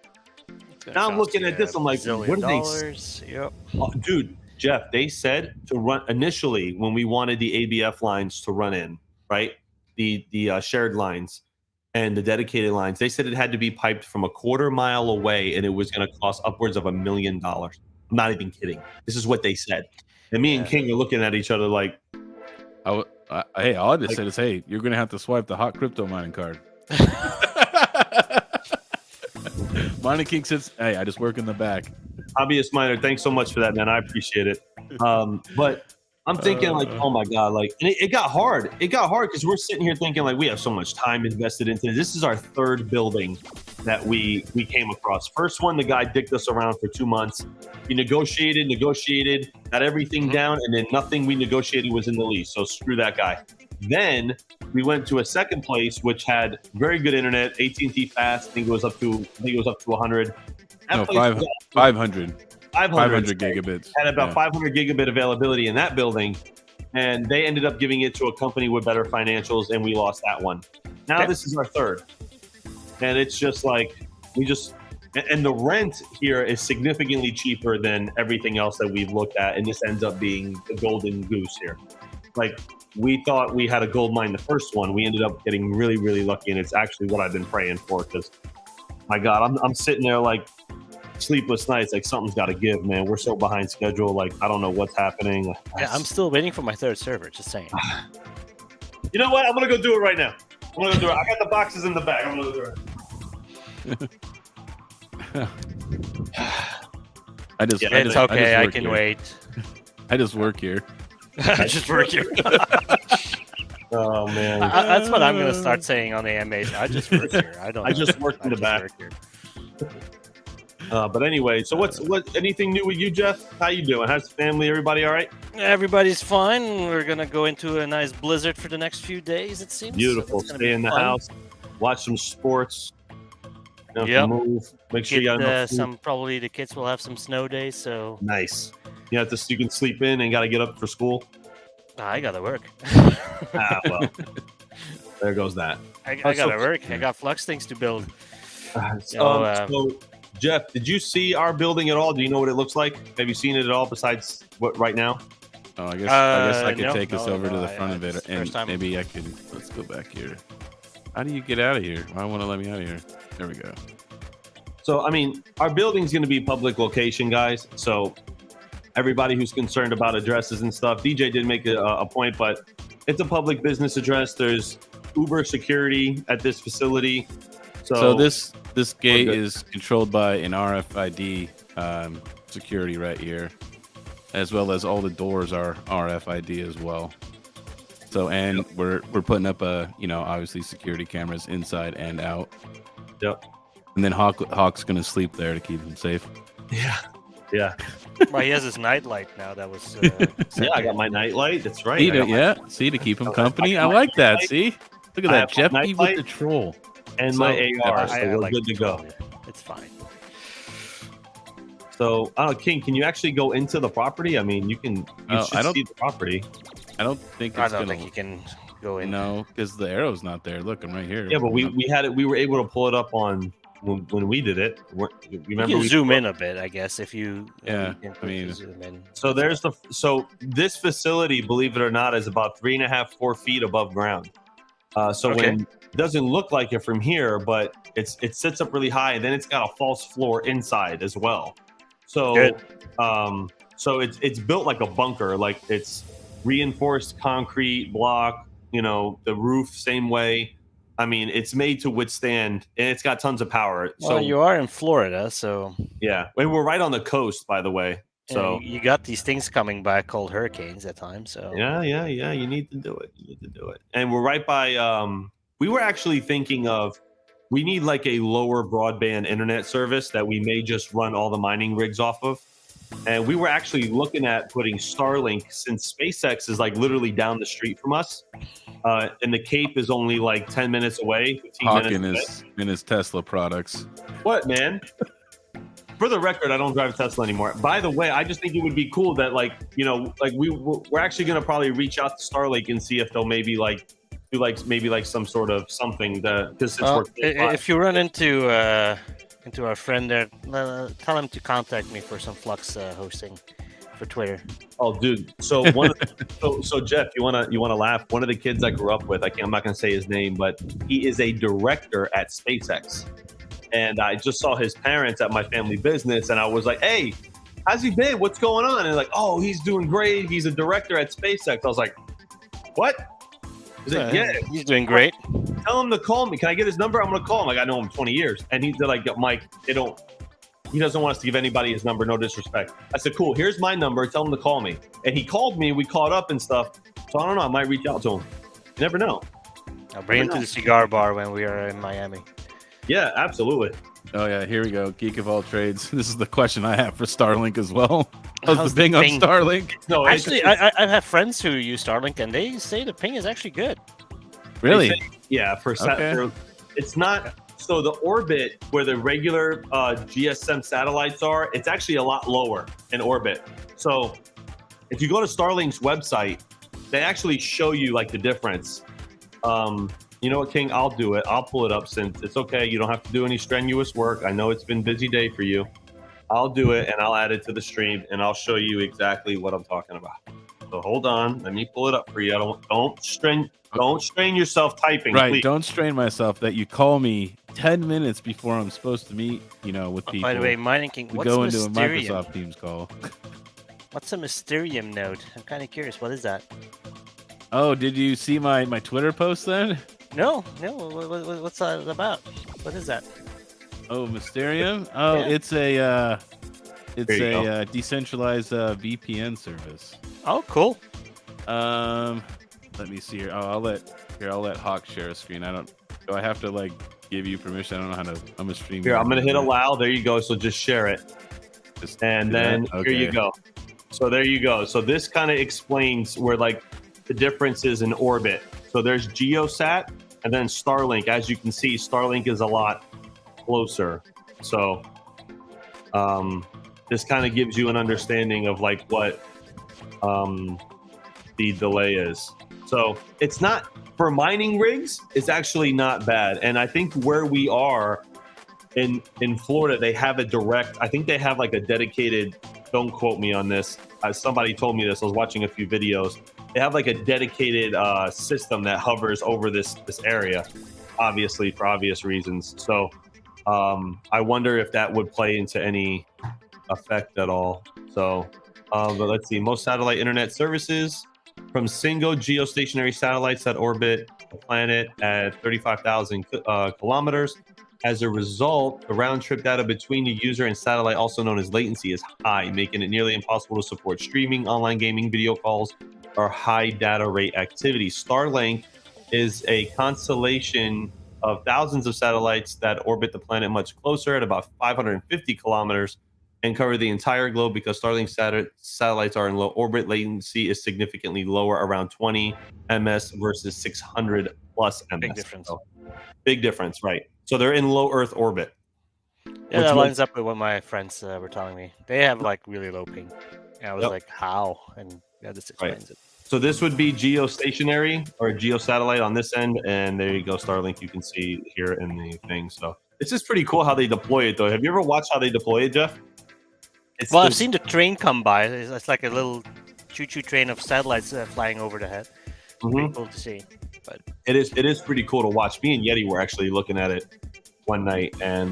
now I'm looking at this. I'm like, what are they? Yep. Oh, dude, Jeff, they said to run initially when we wanted the ABF lines to run in, right? The shared lines and the dedicated lines. They said it had to be piped from a quarter mile away, and it was going to cost upwards of $1 million. I'm not even kidding. This is what they said. And me and King are looking at each other like, Hey, all I just said is, hey, you're gonna have to swipe the Hawk crypto mining card. Mining King says, hey, I just work in the back. Obvious Miner, thanks so much for that, man. I appreciate it. But I'm thinking like, oh my God, like, and it got hard. It got hard because we're sitting here thinking like, we have so much time invested into this. This is our third building that we came across. First one, the guy dicked us around for 2 months. He negotiated, got everything down, and then nothing we negotiated was in the lease. So screw that guy. Then we went to a second place which had very good internet, AT&T fast. I think it was up to 100. That No, place was 500 500 gigabits. had about 500 gigabit availability in that building, and they ended up giving it to a company with better financials, and we lost that one. Now this is our third, and it's just like and the rent here is significantly cheaper than everything else that we've looked at, and this ends up being the golden goose here. Like, we thought we had a gold mine the first one. We ended up getting really, really lucky, and it's actually what I've been praying for, because my God, I'm sitting there like sleepless nights, like something's got to give, man. We're so behind schedule. Like, I don't know what's happening. Yeah, I'm still waiting for my third server. Just saying. You know what? I'm gonna go do it right now. I'm gonna do it. I got the boxes in the back. I'm gonna do it. It's okay. I can wait. I just work here. I just work here. Oh man, That's what I'm gonna start saying on the AMAs. I just work here. I just work in the back. Work here. But anyway, so anything new with you, Jeff? How you doing? How's the family? Everybody all right? Everybody's fine. We're gonna go into a nice blizzard for the next few days. It seems Beautiful. So Stay in the house, watch some sports. Yep. Move. Make sure you got enough food. Probably the kids will have some snow days. So Nice. You can sleep in and got to get up for school. I gotta work. Well, there goes that. I gotta work. I got flux things to build. So, Jeff, did you see our building at all? Do you know what it looks like? Have you seen it at all besides what right now? Oh, I guess I could take us no, over no, to the front of it, and maybe I could. Let's go back here. How do you get out of here? Why won't it let me out of here? There we go. So, I mean, our building's going to be public location, guys. So, everybody who's concerned about addresses and stuff, DJ did make a point, but it's a public business address. There's Uber security at this facility. So this gate is controlled by an RFID security right here, as well as all the doors are RFID as well. So, and we're putting up obviously security cameras inside and out. Yep. And then Hawk's gonna sleep there to keep him safe. Yeah. Well, he has his nightlight now. That was. Yeah, I got my nightlight. That's right. See, to keep him company. I like that. See, look at that, Jeff with the troll. And my AR, so we're good to go. It's fine. So, King, can you actually go into the property? I mean, you should see the property. I don't think you can go in. No, because the arrow's not there. Look, I'm right here. Yeah, but we had it. We were able to pull it up on when we did it. Remember, you can zoom in a bit, I guess, if you. Yeah, zoom in. So this facility, believe it or not, is about 3.5-4 feet above ground. When it doesn't look like it from here, but it sits up really high, and then it's got a false floor inside as well. So, it's built like a bunker, like it's reinforced concrete block. The roof same way. I mean, it's made to withstand, and it's got tons of power. Well, you are in Florida, so yeah, and we're right on the coast, by the way. So you got these things coming back called hurricanes at times. So yeah. You need to do it. And we're right by. We were actually thinking of. We need like a lower broadband internet service that we may just run all the mining rigs off of. And we were actually looking at putting Starlink, since SpaceX is like literally down the street from us. And the Cape is only like 10 minutes away. 15 Hawk minutes in his Tesla products. What, man? For the record, I don't drive a Tesla anymore. By the way, I just think it would be cool that we're actually going to probably reach out to Starlink and see if they'll maybe do some sort of something if you run into our friend there, tell him to contact me for some Flux hosting for Twitter. Oh, dude. So so Jeff, you wanna laugh? One of the kids I grew up with, I'm not gonna say his name, but he is a director at SpaceX. And I just saw his parents at my family business, and I was like, "Hey, how's he been? What's going on?" And like, "Oh, he's doing great. He's a director at SpaceX." I was like, "What?" Yeah, he's doing great. Tell him to call me. Can I get his number? I'm gonna call him. Like, I know him 20 years, and he's like, "Mike, he doesn't want us to give anybody his number. No disrespect." I said, "Cool. Here's my number. Tell him to call me." And he called me. We caught up and stuff. So I don't know. I might reach out to him. You never know. I'll bring him to the cigar bar when we are in Miami. Yeah, absolutely. Oh yeah, here we go. Geek of all trades. This is the question I have for Starlink as well. How's the ping on Starlink? No, actually, I have friends who use Starlink, and they say the ping is actually good. Really? Yeah. It's not. So the orbit where the regular GSM satellites are, it's actually a lot lower in orbit. So if you go to Starlink's website, they actually show you like the difference. You know what, King? I'll do it. I'll pull it up since it's okay. You don't have to do any strenuous work. I know it's been a busy day for you. I'll do it, and I'll add it to the stream, and I'll show you exactly what I'm talking about. So hold on. Let me pull it up for you. Don't strain yourself typing. Right. Please. Don't strain myself that you call me 10 minutes before I'm supposed to meet, with people. By the way, Mining King, we go into a Microsoft Teams call. What's a Mysterium node? I'm kind of curious. What is that? Oh, did you see my Twitter post then? No. What's that about? What is that? Oh, Mysterium? Oh, yeah. It's a decentralized VPN service. Oh, cool. Let me see here. Oh, I'll let Hawk share a screen. Do I have to give you permission. I don't know how to. I'm a stream. Here, I'm gonna hit allow. There you go. So just share it, Just and do then that? Okay. here you go. So there you go. So this kind of explains where like the difference is in orbit. So there's Geosat and then Starlink. As you can see, Starlink is a lot closer. So this kind of gives you an understanding of like what the delay is. So it's not for mining rigs. It's actually not bad. And I think where we are in Florida, they have a direct. I think they have like a dedicated. Don't quote me on this. Somebody told me this. I was watching a few videos. They have like a dedicated system that hovers over this area, obviously for obvious reasons. So I wonder if that would play into any effect at all. So, but let's see. Most satellite internet services from single geostationary satellites that orbit the planet at 35,000 kilometers. As a result, the round-trip data between the user and satellite, also known as latency, is high, making it nearly impossible to support streaming, online gaming, video calls, or high data rate activity. Starlink is a constellation of thousands of satellites that orbit the planet much closer at about 550 kilometers and cover the entire globe. Because Starlink satellites are in low orbit, latency is significantly lower, around 20 ms versus 600 plus ms. Big difference. So, big difference, right? So they're in low Earth orbit. Yeah, that lines up with what my friends were telling me. They have like really low ping. And I was like, how? And yeah, this explains it. So this would be geostationary or geosatellite on this end, and there you go, Starlink. You can see here in the thing. So it's just pretty cool how they deploy it, though. Have you ever watched how they deploy it, Jeff? Well, I've seen the train come by. It's like a little choo-choo train of satellites flying over the head. Pretty cool to see. But it is pretty cool to watch. Me and Yeti were actually looking at it one night, and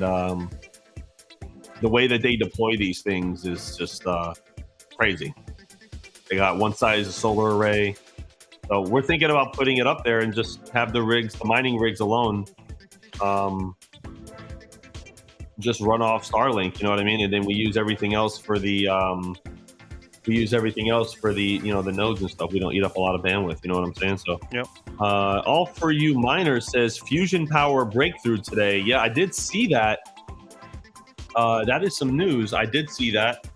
the way that they deploy these things is just crazy. They got one size solar array, so we're thinking about putting it up there and just have the mining rigs alone, just run off Starlink. You know what I mean? And then we use everything else for the the nodes and stuff. We don't eat up a lot of bandwidth. You know what I'm saying? So yep. All for you miners says fusion power breakthrough today. Yeah, I did see that. That is some news. I did see that.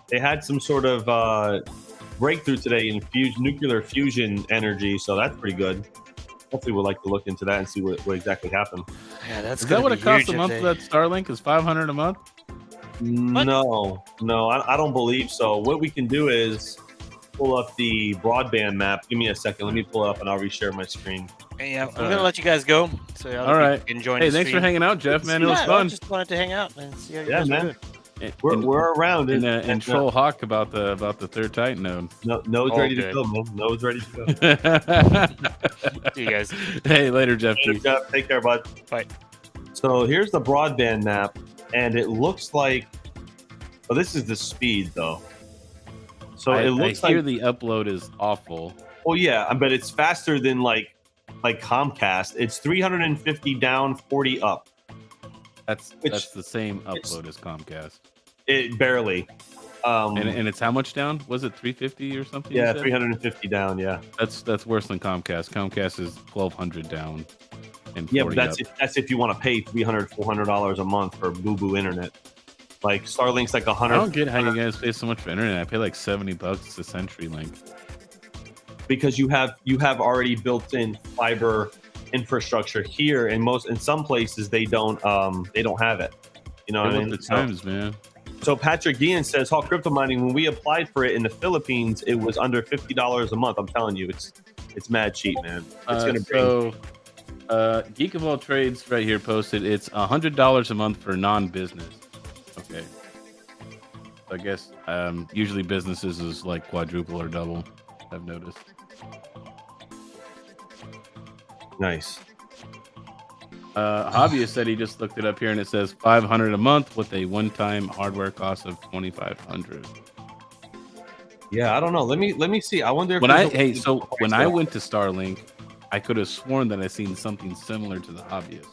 They had some sort of breakthrough today in nuclear fusion energy, so that's pretty good. Hopefully we'll like to look into that and see what exactly happened. Yeah, that's is that what it costs a month for that Starlink? Is $500 a month? What? No, I don't believe so. What we can do is pull up the broadband map. Give me a second. Let me pull it up and I'll reshare my screen. Yeah, I'm gonna let you guys go. So all right, can join. Hey, thanks for hanging out, Jeff. Man, it was fun. I just wanted to hang out and see how you guys man. We're around and troll Hawk about the third Titan node. Node's ready to go, man. Node's ready to go. See you guys. Hey, later, Jeff. Take care, bud. Bye. So here's the broadband map, and it looks like. Oh, this is the speed though. So it looks I hear the upload is awful. Oh yeah, but it's faster than like Comcast. It's 350 down, 40 up. That's the same upload as Comcast. It barely. And it's how much down? Was it 350 or something? Yeah, 350 down. Yeah, that's worse than Comcast. Comcast is 1,200 down. And yeah, but that's if you want to pay $300, $400 a month for boo internet. Like Starlink's like 100. I don't get how you guys pay so much for internet. I pay like $70 to CenturyLink. Because you have already built-in fiber infrastructure here, and in some places they don't have it. You know what I mean? The times, man. So Patrick Guillen says, Hawk Crypto Mining, when we applied for it in the Philippines, it was under $50 a month. I'm telling you, it's mad cheap, man. It's gonna bring. So Geek of All Trades right here posted it's $100 a month for non-business. Okay. I guess usually businesses is like quadruple or double. I've noticed. Nice. Hobbyist said he just looked it up here and it says $500 a month with a one-time hardware cost of $2,500. Yeah, I don't know. Let me see. I wonder if when I went to Starlink, I could have sworn that I seen something similar to the Hobbyist.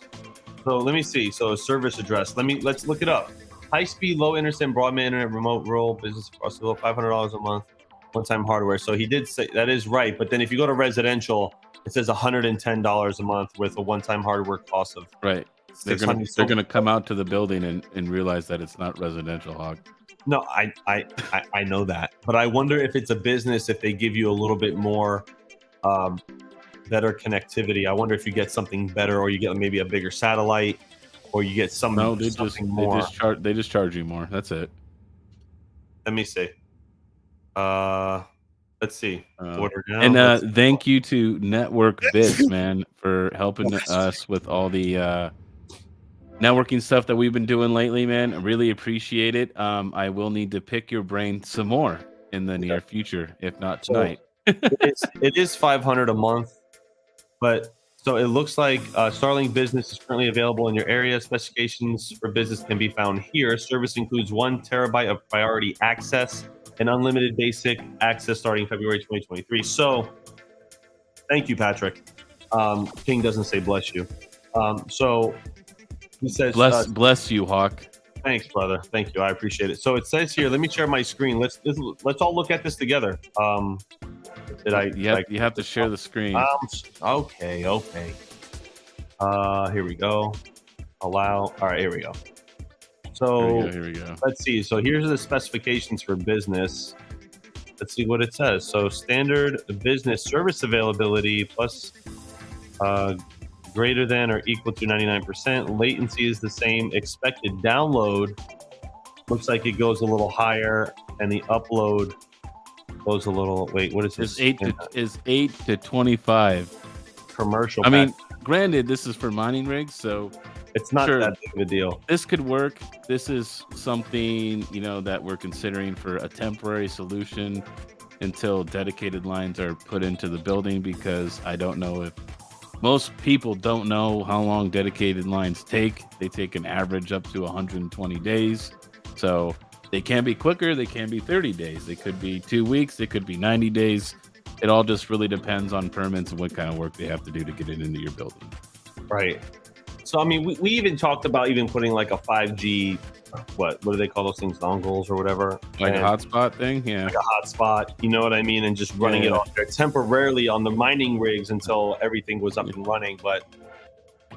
So let me see. So service address. Let's look it up. High speed, low internet, broadband internet, remote rural business across the globe, $500 a month, one-time hardware. So he did say that is right. But then if you go to residential, it says $110 a month with a one-time hardware cost of right. They're gonna come out to the building and realize that it's not residential, Hawk. No, I know that, but I wonder if it's a business, if they give you a little bit more better connectivity. I wonder if you get something better, or you get maybe a bigger satellite, or you get some. No, they more. just charge you more. That's it. Let me see. Let's see. Order now. And thank you to Network Bits, man, for helping us with all the networking stuff that we've been doing lately, man. I really appreciate it. I will need to pick your brain some more in the near future, if not tonight. It is $500 a month, but so it looks like Starlink Business is currently available in your area. Specifications for business can be found here. Service includes 1 terabyte of priority access and unlimited basic access starting February 2023. So, thank you, Patrick. King doesn't say bless you. So he says bless you, Hawk. Thanks, brother. Thank you. I appreciate it. So it says here. Let me share my screen. Let's all look at this together. You have to share the screen. Okay. Here we go. Allow. All right, here we go. So here we go. Let's see. So here's the specifications for business. Let's see what it says. So standard business service availability plus greater than or equal to 99%. Latency is the same. Expected download looks like it goes a little higher, and the upload goes a little. Wait, what is this? Is 8 to 25 commercial. I mean, granted, this is for mining rigs, so it's not that big of a deal. This could work. This is something, that we're considering for a temporary solution until dedicated lines are put into the building, because I don't know if most people don't know how long dedicated lines take. They take an average up to 120 days. So they can be quicker. They can be 30 days. They could be 2 weeks. They could be 90 days. It all just really depends on permits and what kind of work they have to do to get it into your building. Right. So, I mean, we even talked about even putting like a 5G, what do they call those things, dongles or whatever? Like a hotspot thing? Yeah. Like a hotspot, you know what I mean? And just running it off there temporarily on the mining rigs until everything was up and running. But,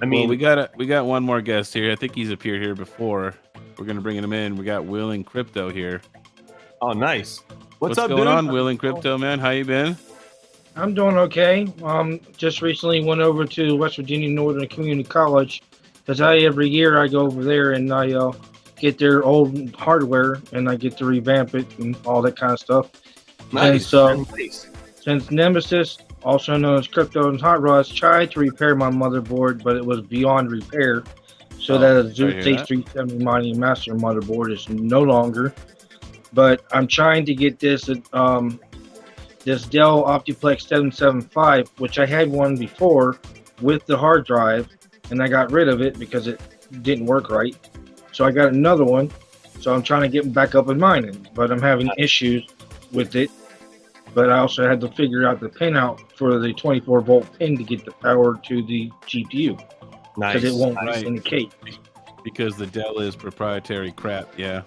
I mean... Well, we got one more guest here. I think he's appeared here before. We're going to bring him in. We got Willing Crypto here. Oh, nice. What's up, going dude? on, Willing Crypto, man? How you been? I'm doing okay. Just recently went over to West Virginia Northern Community College, because every year I go over there and I get their old hardware and I get to revamp it and all that kind of stuff. Nice. And so, since Nemesis, also known as Crypto and Hot Rods, tried to repair my motherboard, but it was beyond repair. So that a Zeus H370 Mining Master motherboard is no longer. But I'm trying to get this this Dell Optiplex 775, which I had one before with the hard drive, and I got rid of it because it didn't work right. So I got another one. So I'm trying to get back up and mining, but I'm having issues with it. But I also had to figure out the pin out for the 24-volt pin to get the power to the GPU. Nice. Because it won't indicate. Because the Dell is proprietary crap, yeah.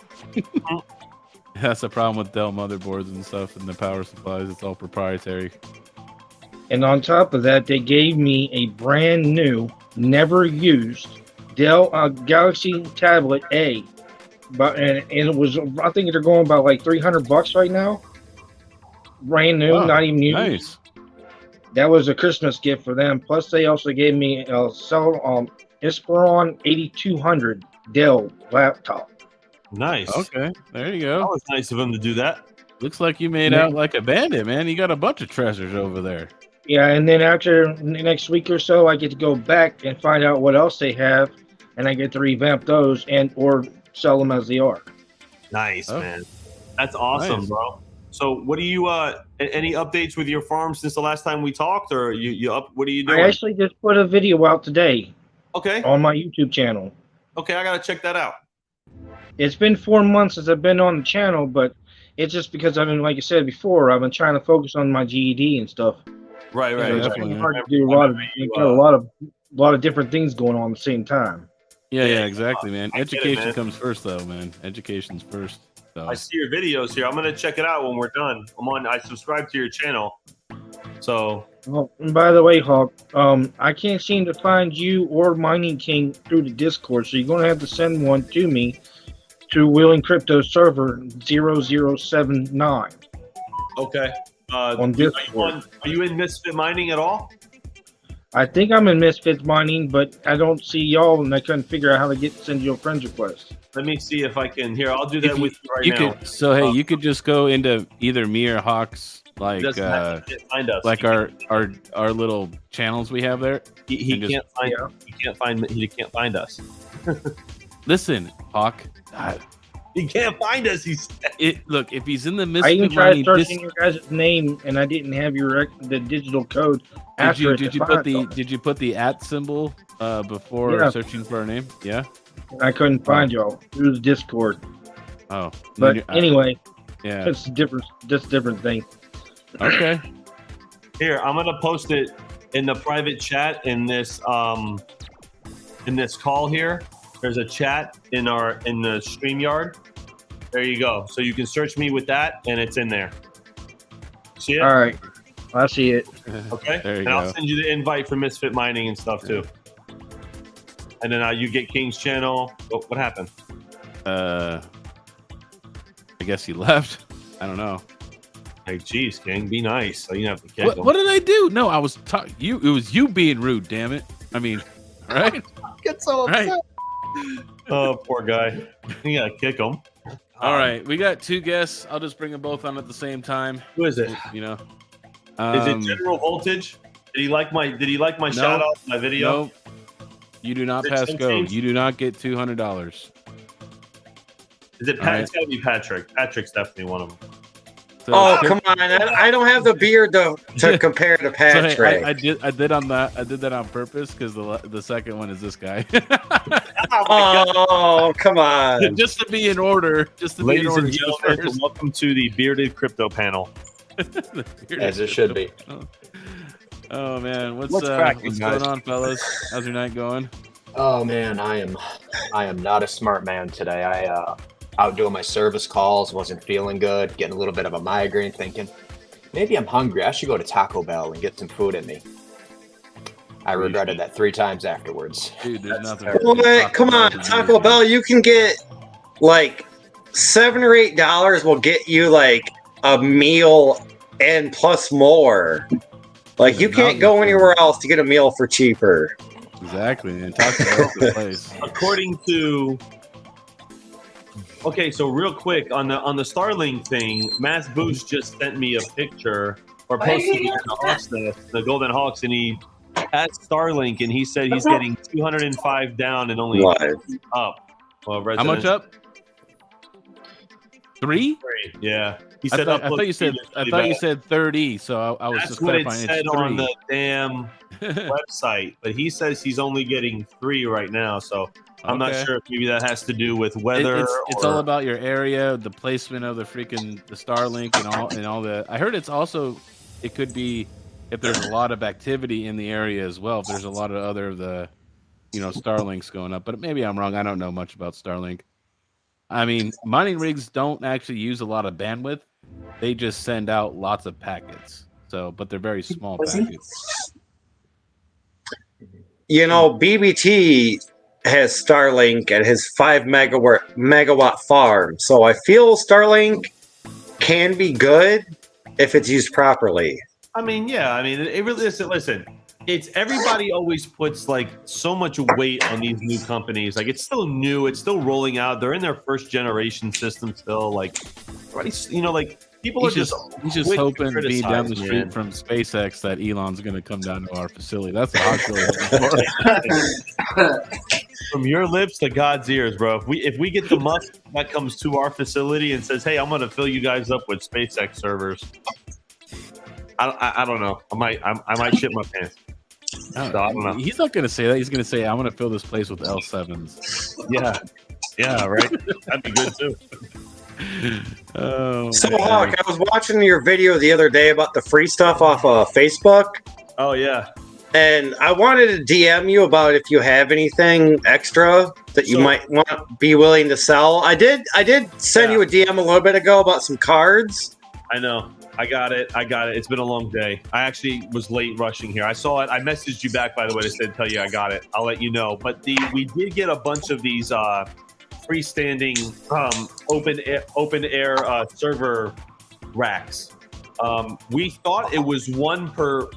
That's the problem with Dell motherboards and stuff and the power supplies. It's all proprietary. And on top of that, they gave me a brand new, never used Dell Galaxy Tablet A. And it was, I think they're going about like $300 right now. Brand new, not even used. Nice. That was a Christmas gift for them. Plus, they also gave me a Inspiron 8200 Dell laptop. Nice. Okay, there you go. That was nice of him to do that. Looks like you made out like a bandit, man. You got a bunch of treasures over there. Yeah, and then after next week or so, I get to go back and find out what else they have, and I get to revamp those and or sell them as they are. Nice, man. That's awesome, bro. So, what do you any updates with your farm since the last time we talked, or you up? What are you doing? I actually just put a video out today. Okay. On my YouTube channel. Okay, I gotta check that out. It's been 4 months since I've been on the channel, but it's just because I've been, like I said before, I've been trying to focus on my GED and stuff. Right. It's been hard to do a lot of different things going on at the same time. Yeah, exactly, man. Education comes first, though, man. Education's first. So. I see your videos here. I'm gonna check it out when we're done. I subscribe to your channel. So. Oh, and by the way, Hawk, I can't seem to find you or Mining King through the Discord, so you're gonna have to send one to me to Wheeling Crypto server 0079. Okay. On Discord. Are you in Misfit Mining at all? I think I'm in Misfits Mining, but I don't see y'all, and I couldn't figure out how to send you a friend request. Let me see if I can. Here, I'll do that with you right now. You could just go into either me or Hawk's find us. Like our little channels we have there. He can't find us. Listen, Hawk. He can't find us. Look, if he's in the I Misfit even tried Mining searching your guys' name, and I didn't have the digital code. Did you put the @ symbol before searching for our name? Yeah. I couldn't find y'all through the Discord. Oh, but anyway, yeah, it's different. Just different thing. Okay. Here, I'm gonna post it in the private chat in this call here. There's a chat in the StreamYard. There you go. So you can search me with that, and it's in there. See it? All right, I see it. Okay. There you and go. I'll send you the invite for Misfit Mining and stuff too. And then you get King's channel. Oh, what happened? I guess he left. I don't know. Hey, geez, King, be nice. So you have to kick him. What did I do? No, I was talking. It was you being rude. Damn it. I mean, right? Get so upset. Right. Oh, poor guy. You gotta kick him. All right, we got 2 guests. I'll just bring them both on at the same time. Who is it? You know, is it General Voltage? Did he like my shout out, my video? No, you do not pass go. You do not get $200. Is it Pat? It's gotta be Patrick. Patrick's definitely one of them. So, come on! I don't have the beard to compare to Patrick. So, hey, I did that on purpose because the second one is this guy. Oh, come on! Just to be in order. Ladies and gentlemen, welcome to the Bearded Crypto panel. As it should be. Oh man, what's going on, fellas? How's your night going? Oh man, I am not a smart man today. I out doing my service calls, wasn't feeling good, getting a little bit of a migraine, thinking maybe I'm hungry. I should go to Taco Bell and get some food in me. I regretted that 3 times afterwards. Dude, there's nothing. Come on, Taco Bell, you can get like $7 or $8 will get you like a meal and plus more. Like you can't go anywhere else to get a meal for cheaper. Exactly, and Taco Bell's the place. According to okay, so real quick on the Starlink thing, Mass Boost just sent me a picture or posted it in the Hawks Nest, the Golden Hawks, and he at Starlink, and he said he's getting 205 down and only up. Well, how much up? 3? Yeah, he said. I thought you said 30. So I was That's just what it clarifying. said It's 3. on the damn website, but he says he's only getting 3 right now. So I'm not sure if maybe that has to do with weather. It's all about your area, the placement of the Starlink and all the. I heard it could be if there's a lot of activity in the area as well. If there's a lot of other Starlinks going up, but maybe I'm wrong. I don't know much about Starlink. I mean, mining rigs don't actually use a lot of bandwidth. They just send out lots of packets. So, but they're very small packets. You know, BBT has Starlink at his 5 megawatt farm. So I feel Starlink can be good if it's used properly. I mean, yeah. I mean, it really is. Listen, it's everybody always puts like so much weight on these new companies. Like it's still new. It's still rolling out. They're in their first generation system still. Like, like people are just hoping to be down the street from SpaceX that Elon's going to come down to our facility. That's what I'm really From your lips to God's ears, bro. If we get the Musk that comes to our facility and says, "Hey, I'm going to fill you guys up with SpaceX servers," I don't know. I might shit my pants. So, I don't know. He's not going to say that. He's going to say, "I'm going to fill this place with L7s." Yeah, right. That'd be good too. Oh, so Hawk, I was watching your video the other day about the free stuff off of Facebook. Oh yeah. And I wanted to DM you about if you have anything extra that you might be willing to sell. I did send you a DM a little bit ago about some cards. I know. I got it. It's been a long day. I actually was late rushing here. I saw it. I messaged you back, by the way, to say, tell you I got it. I'll let you know. But we did get a bunch of these freestanding open air server racks. We thought it was one per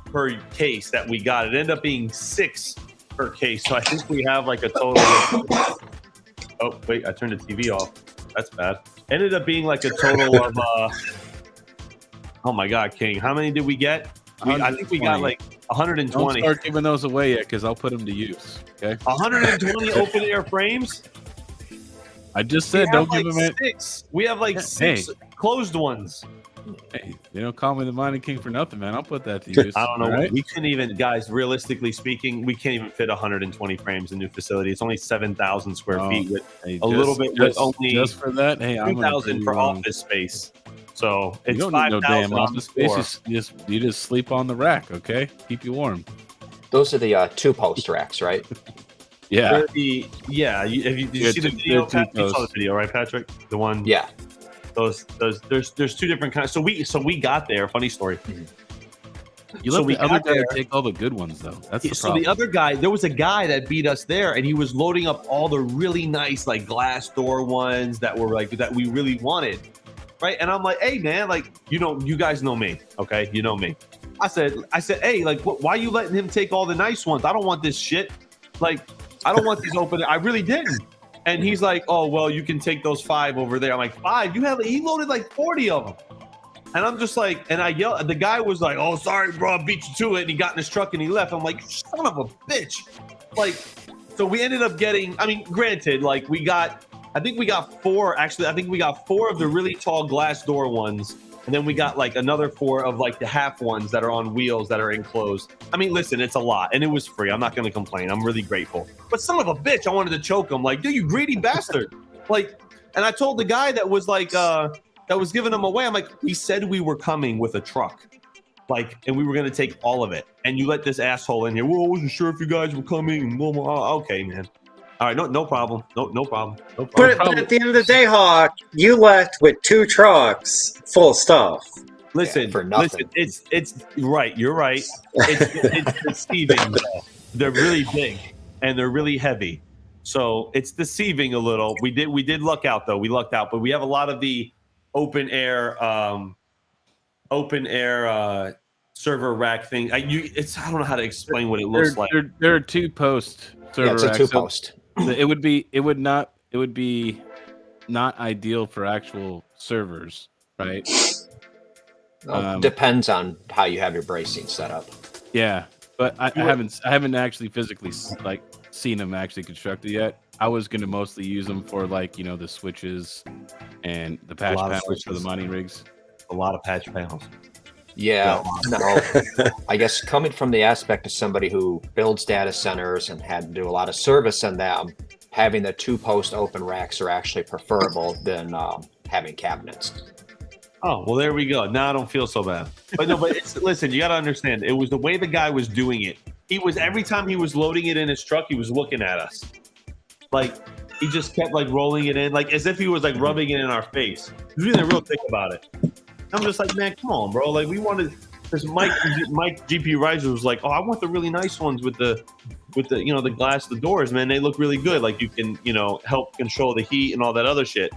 case that we got. It ended up being 6 per case. So I think we have like a total of... Oh, wait, I turned the TV off. That's bad. Ended up being like a total of... Oh my God, King! How many did we get? I think we got like 120. Don't start giving those away yet, because I'll put them to use. Okay. 120 open air frames. I just said don't give them 6. We have like 6 closed ones. Hey, you don't call me the Mining King for nothing, man. I'll put that to use. I don't know. Right? We can't even, guys. Realistically speaking, we can't even fit 120 frames in the new facility. It's only 7,000 square feet with a little bit with only just for that. Hey, 2,000 for office space. So it's you don't 5,000 need no damn office space. You just sleep on the rack, okay? Keep you warm. Those are the 2-post racks, right? Yeah. Did you see the video? You saw the video, right, Patrick? The one. Yeah. Those. There's 2 different kinds. So we got there. Funny story. You let the other guy take all the good ones, though. That's the problem. So the other guy, there was a guy that beat us there, and he was loading up all the really nice, like glass door ones that were like that we really wanted. Right, and I'm like, hey man, like you guys know me, okay? You know me. I said, hey, like, why are you letting him take all the nice ones? I don't want this shit. Like, I don't want these open. I really didn't. And he's like, oh well, you can take those 5 over there. I'm like, 5? He loaded like 40 of them. And I'm just like, and I yelled. The guy was like, oh sorry, bro, I beat you to it. And he got in his truck and he left. I'm like, son of a bitch. Like, so we ended up getting. I mean, granted, like I think we got 4. Actually, I think we got 4 of the really tall glass door ones, and then we got like another 4 of like the half ones that are on wheels that are enclosed. I mean, listen, it's a lot, and it was free. I'm not going to complain. I'm really grateful. But son of a bitch, I wanted to choke him. Like, dude, you greedy bastard. Like, and I told the guy that was like that was giving them away. I'm like, we said we were coming with a truck, like, and we were going to take all of it, and you let this asshole in here. Well, I wasn't sure if you guys were coming. Okay, man. All right, no problem. No problem. But at the end of the day, Hawk, you left with 2 trucks full of stuff. Listen, for nothing. It's right. You're right. It's deceiving. They're really big and they're really heavy, so it's deceiving a little. We did luck out though. We lucked out, but we have a lot of the open air server rack thing. I don't know how to explain what it looks like. There are 2 post server it's a racks. 2-post. It would be not ideal for actual servers, right? Depends on how you have your bracing set up. Yeah, but I haven't actually physically like seen them actually constructed yet. I was going to mostly use them for like the switches and the patch panels for the mining rigs. A lot of patch panels. Yeah, no. I guess coming from the aspect of somebody who builds data centers and had to do a lot of service in them, having the 2-post open racks are actually preferable than having cabinets. Oh, well, there we go. Now I don't feel so bad. But listen, you got to understand, it was the way the guy was doing it. Every time he was loading it in his truck, he was looking at us. Like, he just kept like rolling it in, like as if he was like rubbing it in our face. He was being real thick about it. I'm just like, man, come on, bro. Like, we wanted, because Mike GP Riser was like, oh, I want the really nice ones with the the glass, the doors, man. They look really good. Like, you can help control the heat and all that other shit.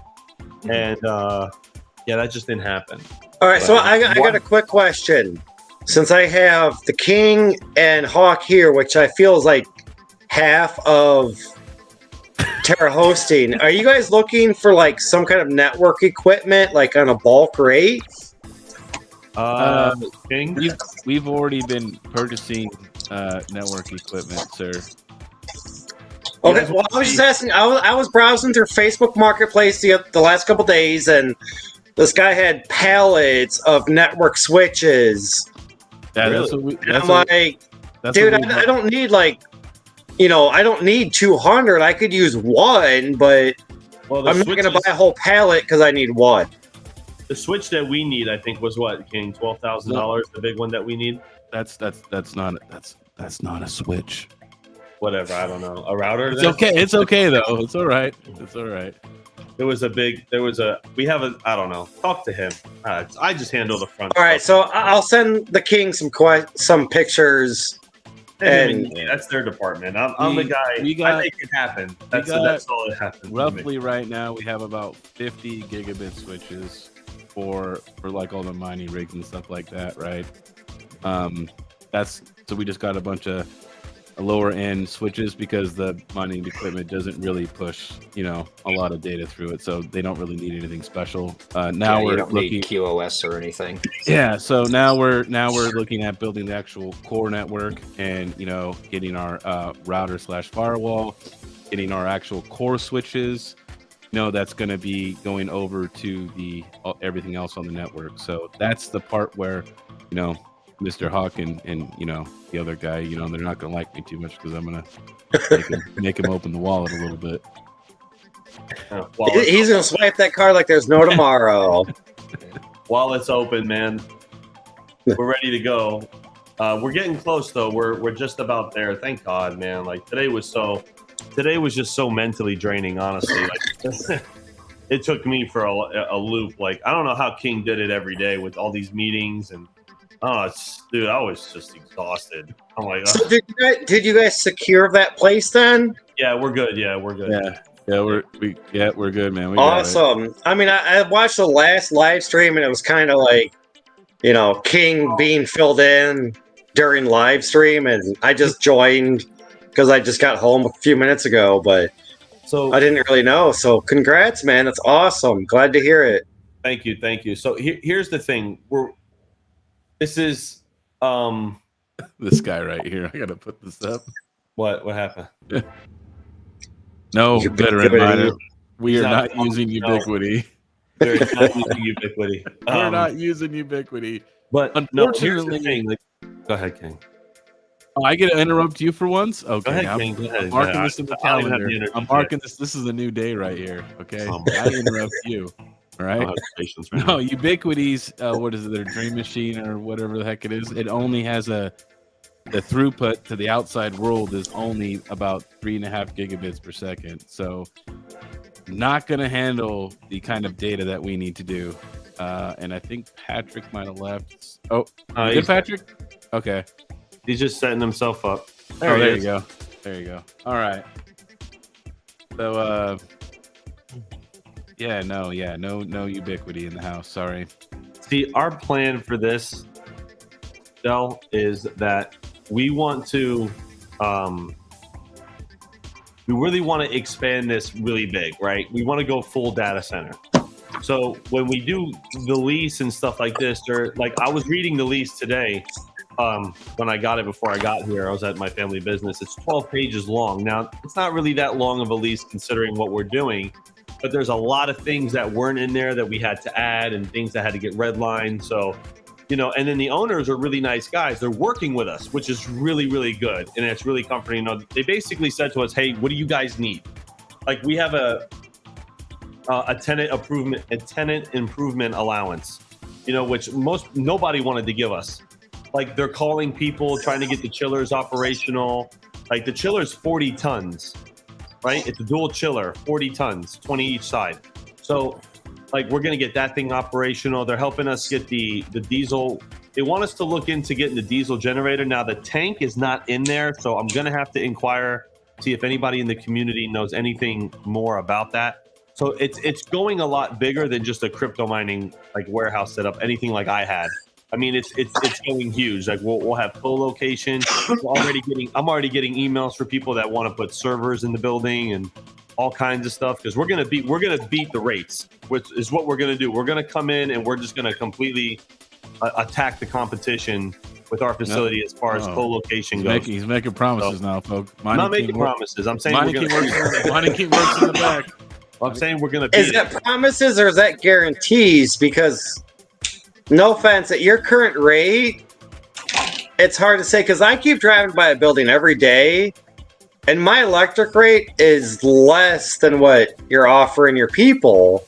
And yeah, that just didn't happen. All right, so I got a quick question. Since I have the King and Hawk here, which I feel is like half of Terra hosting, are you guys looking for like some kind of network equipment, like on a bulk rate? We've already been purchasing network equipment, sir. Okay, well, I was just asking. I was browsing through Facebook Marketplace the last couple days, and this guy had pallets of network switches. Yeah, really? I'm like, dude, I don't need like, I don't need 200. I could use one, but I'm not going to buy a whole pallet because I need one. The switch that we need, I think, was what, King? $12,000. The big one that we need. That's not a switch. Whatever, I don't know. A router? It's okay. It's okay though. It's all right. It's all right. we have a, I don't know. Talk to him. I just handle the front. All right, so I'll send the king some pictures. And that's their department. I'm the guy. I make it happen. That's all that happens. Roughly right now, we have about 50 gigabit switches for like all the mining rigs and stuff like that, right? So we just got a bunch of lower end switches because the mining equipment doesn't really push, a lot of data through it, so they don't really need anything special. Now we're don't need QoS or anything. Yeah, so now we're looking at building the actual core network and getting our router/firewall, getting our actual core switches. That's going to be going over to the everything else on the network. So that's the part where Mr. Hawk and the other guy, they're not gonna like me too much because I'm gonna make him open the wallet a little bit. He's gonna swipe that card like there's no tomorrow. Wallet's open, man. We're ready to go. We're getting close though. We're just about there. Thank God, man. Like today was just so mentally draining. Honestly, like it took me for a loop. Like I don't know how King did it every day with all these meetings and. Dude, I was just exhausted. I'm like, so did you guys secure that place then? Yeah, we're good. Yeah, we're good. We're good, man. Awesome. I mean, I watched the last live stream and it was kind of like, King being filled in during live stream, and I just joined because I just got home a few minutes ago, but I didn't really know. So congrats, man. That's awesome. Glad to hear it. Thank you. So here's the thing. This is this guy right here. I gotta put this up. What happened? No, better reminder. We are not using Ubiquity. We're not using Ubiquity. We're not using Ubiquity. But unfortunately, go ahead, King. Oh, I get to interrupt you for once. Okay, go ahead, King. Go ahead. I'm marking this in the calendar. I'm marking this. This is a new day right here. Okay, I interrupt you. All right. No, Ubiquity's what is it? Their Dream Machine or whatever the heck it is. It only has the throughput to the outside world is only about 3.5 gigabits per second. So not going to handle the kind of data that we need to do. And I think Patrick might have left. Oh, good, Patrick. Okay. He's just setting himself up. There you go. There you go. All right. So, no Ubiquity in the house. Sorry. See, our plan for this, Del, is that we want to, we really want to expand this really big, right? We want to go full data center. So when we do the lease and stuff like this, or like I was reading the lease today, when I got it before I got here, I was at my family business. It's 12 pages long. Now, it's not really that long of a lease considering what we're doing. But there's a lot of things that weren't in there that we had to add and things that had to get redlined. So, and then the owners are really nice guys. They're working with us, which is really, really good. And it's really comforting. They basically said to us, hey, what do you guys need? Like we have a tenant improvement allowance, which nobody wanted to give us. Like they're calling people, trying to get the chillers operational. Like the chiller's 40 tons. Right? It's a dual chiller, 40 tons, 20 each side. So like we're going to get that thing operational. They're helping us get the diesel. They want us to look into getting the diesel generator. Now the tank is not in there. So I'm going to have to inquire, see if anybody in the community knows anything more about that. So it's going a lot bigger than just a crypto mining like warehouse setup, anything like I had. I mean, it's going huge. Like we'll have co-location. I'm already getting emails for people that want to put servers in the building and all kinds of stuff because we're gonna beat the rates, which is what we're gonna do. We're gonna come in and we're just gonna completely attack the competition with our facility as far as co-location goes. He's making promises now, folks. I'm not making promises. I'm saying Mining King works in the back. I'm saying we're gonna beat it. Is that promises or is that guarantees? Because no offense, at your current rate, it's hard to say because I keep driving by a building every day and my electric rate is less than what you're offering your people.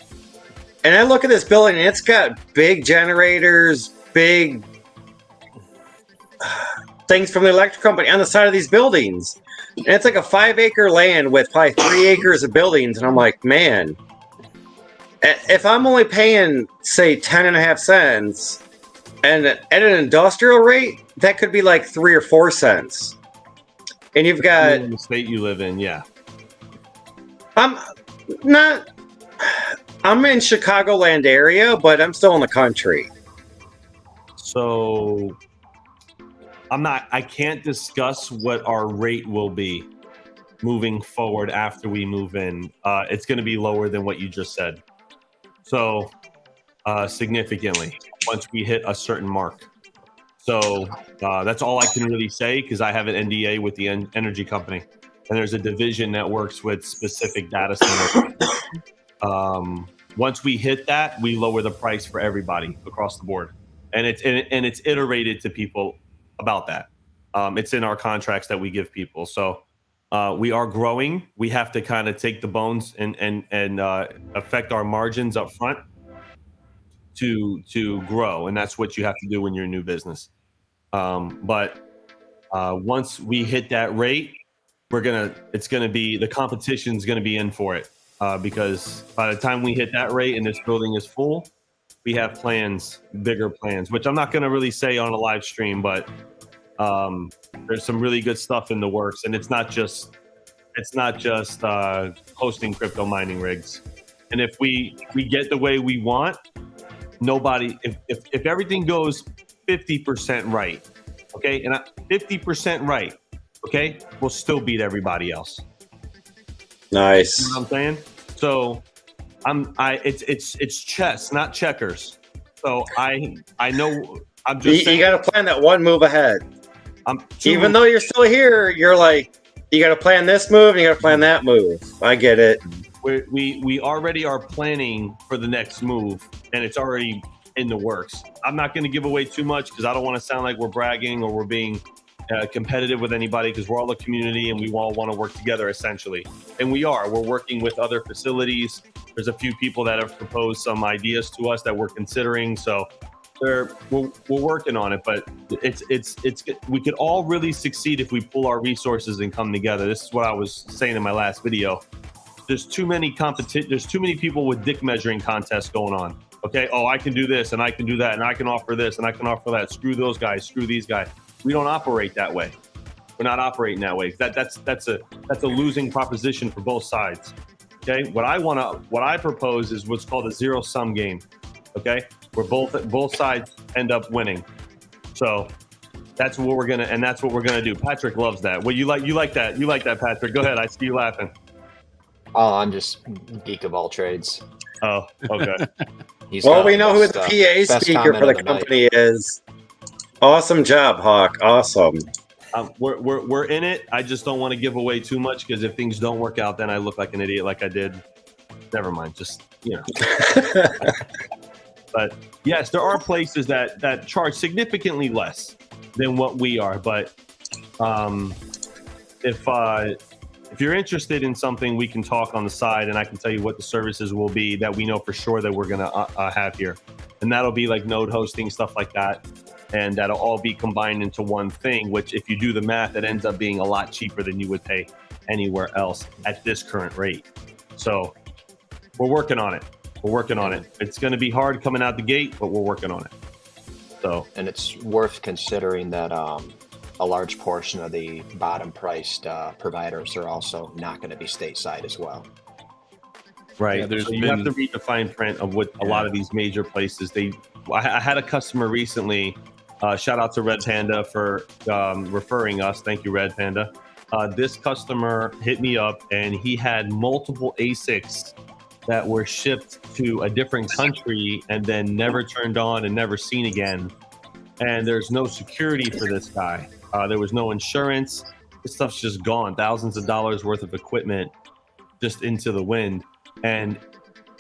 And I look at this building and it's got big generators, big things from the electric company on the side of these buildings. And it's like a 5-acre land with probably 3 acres of buildings. And I'm like, man, if I'm only paying, say, 10.5 cents, and at an industrial rate, that could be like 3 or 4 cents. And you've got in the state you live in, yeah. I'm not. I'm in Chicagoland area, but I'm still in the country. So I can't discuss what our rate will be moving forward after we move in. It's going to be lower than what you just said. So significantly once we hit a certain mark. So that's all I can really say because I have an NDA with the energy company. And there's a division that works with specific data centers. Once we hit that, we lower the price for everybody across the board. And it's iterated to people about that. It's in our contracts that we give people. So we are growing. We have to kind of take the bones and affect our margins up front to grow. And that's what you have to do when you're a new business. But once we hit that rate, the competition's gonna be in for it. Because by the time we hit that rate and this building is full, we have plans, bigger plans, which I'm not going to really say on a live stream, but there's some really good stuff in the works, and it's not just hosting crypto mining rigs. And if we get the way we want, if everything goes 50% right, okay, and 50% right, okay, we'll still beat everybody else. Nice. You know what I'm saying? So it's chess, not checkers. So I know I'm just you got to plan that one move ahead. Even though you're still here, you're like, you got to plan this move and you got to plan that move. I get it. We already are planning for the next move, and it's already in the works. I'm not going to give away too much because I don't want to sound like we're bragging or we're being competitive with anybody, because we're all a community and we all want to work together essentially. And we're working with other facilities. There's a few people that have proposed some ideas to us that we're considering. So we're working on it, but we could all really succeed if we pull our resources and come together. This is what I was saying in my last video. There's too many people with dick measuring contests going on. Okay, oh, I can do this and I can do that and I can offer this and I can offer that. Screw those guys, screw these guys. We don't operate that way. We're not operating that way. That's a losing proposition for both sides. Okay, what I propose is what's called a zero-sum game. Okay, where both sides end up winning. So that's what we're gonna do. Patrick loves that. Well, you like that, Patrick. Go ahead. I see you laughing. Oh, I'm just geek of all trades. Oh, okay. Well, we know who the PA speaker for the company is. Awesome job, Hawk. Awesome. We're in it. I just don't want to give away too much because if things don't work out, then I look like an idiot like I did. Never mind. Just, you know. But yes, there are places that charge significantly less than what we are. But if you're interested in something, we can talk on the side, and I can tell you what the services will be that we know for sure that we're gonna have here, and that'll be like node hosting, stuff like that. And that'll all be combined into one thing, which if you do the math, it ends up being a lot cheaper than you would pay anywhere else at this current rate. So we're working on it. It's going to be hard coming out the gate, but we're working on it. So, and it's worth considering that a large portion of the bottom priced providers are also not going to be stateside as well. Right. Yeah, so you have to read the fine print of what a lot of these major places. I had a customer recently. Shout out to Red Panda for referring us. Thank you, Red Panda. This customer hit me up and he had multiple ASICs that were shipped to a different country and then never turned on and never seen again. And there's no security for this guy. There was no insurance. This stuff's just gone. Thousands of dollars worth of equipment just into the wind. And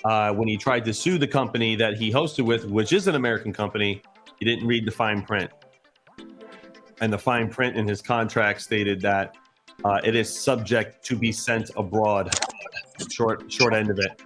when he tried to sue the company that he hosted with, which is an American company, he didn't read the fine print. And the fine print in his contract stated that it is subject to be sent abroad. Short end of it.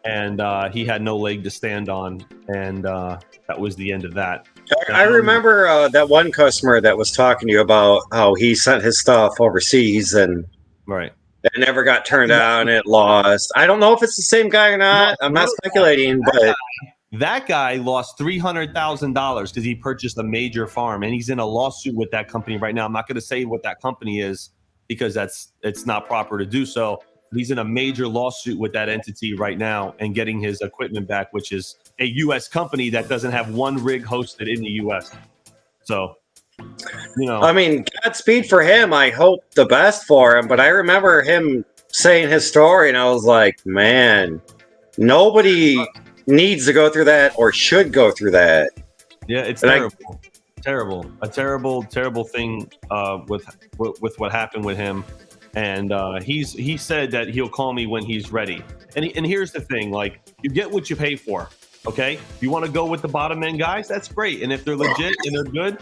And he had no leg to stand on. And that was the end of that. I remember that one customer that was talking to you about how he sent his stuff overseas and right. It never got turned down. It lost. I don't know if it's the same guy or not. I'm not speculating, but that guy lost $300,000 because he purchased a major farm, and he's in a lawsuit with that company right now. I'm not going to say what that company is because it's not proper to do so. He's in a major lawsuit with that entity right now and getting his equipment back, which is a U.S. company that doesn't have one rig hosted in the U.S. So, I mean, Godspeed for him. I hope the best for him. But I remember him saying his story, and I was like, man, nobody needs to go through that or should go through that. Yeah, it's terrible. A terrible thing with what happened with him. And he said that he'll call me when he's ready. And here's the thing, like, you get what you pay for. Okay, you want to go with the bottom end guys? That's great. And if they're legit and they're good,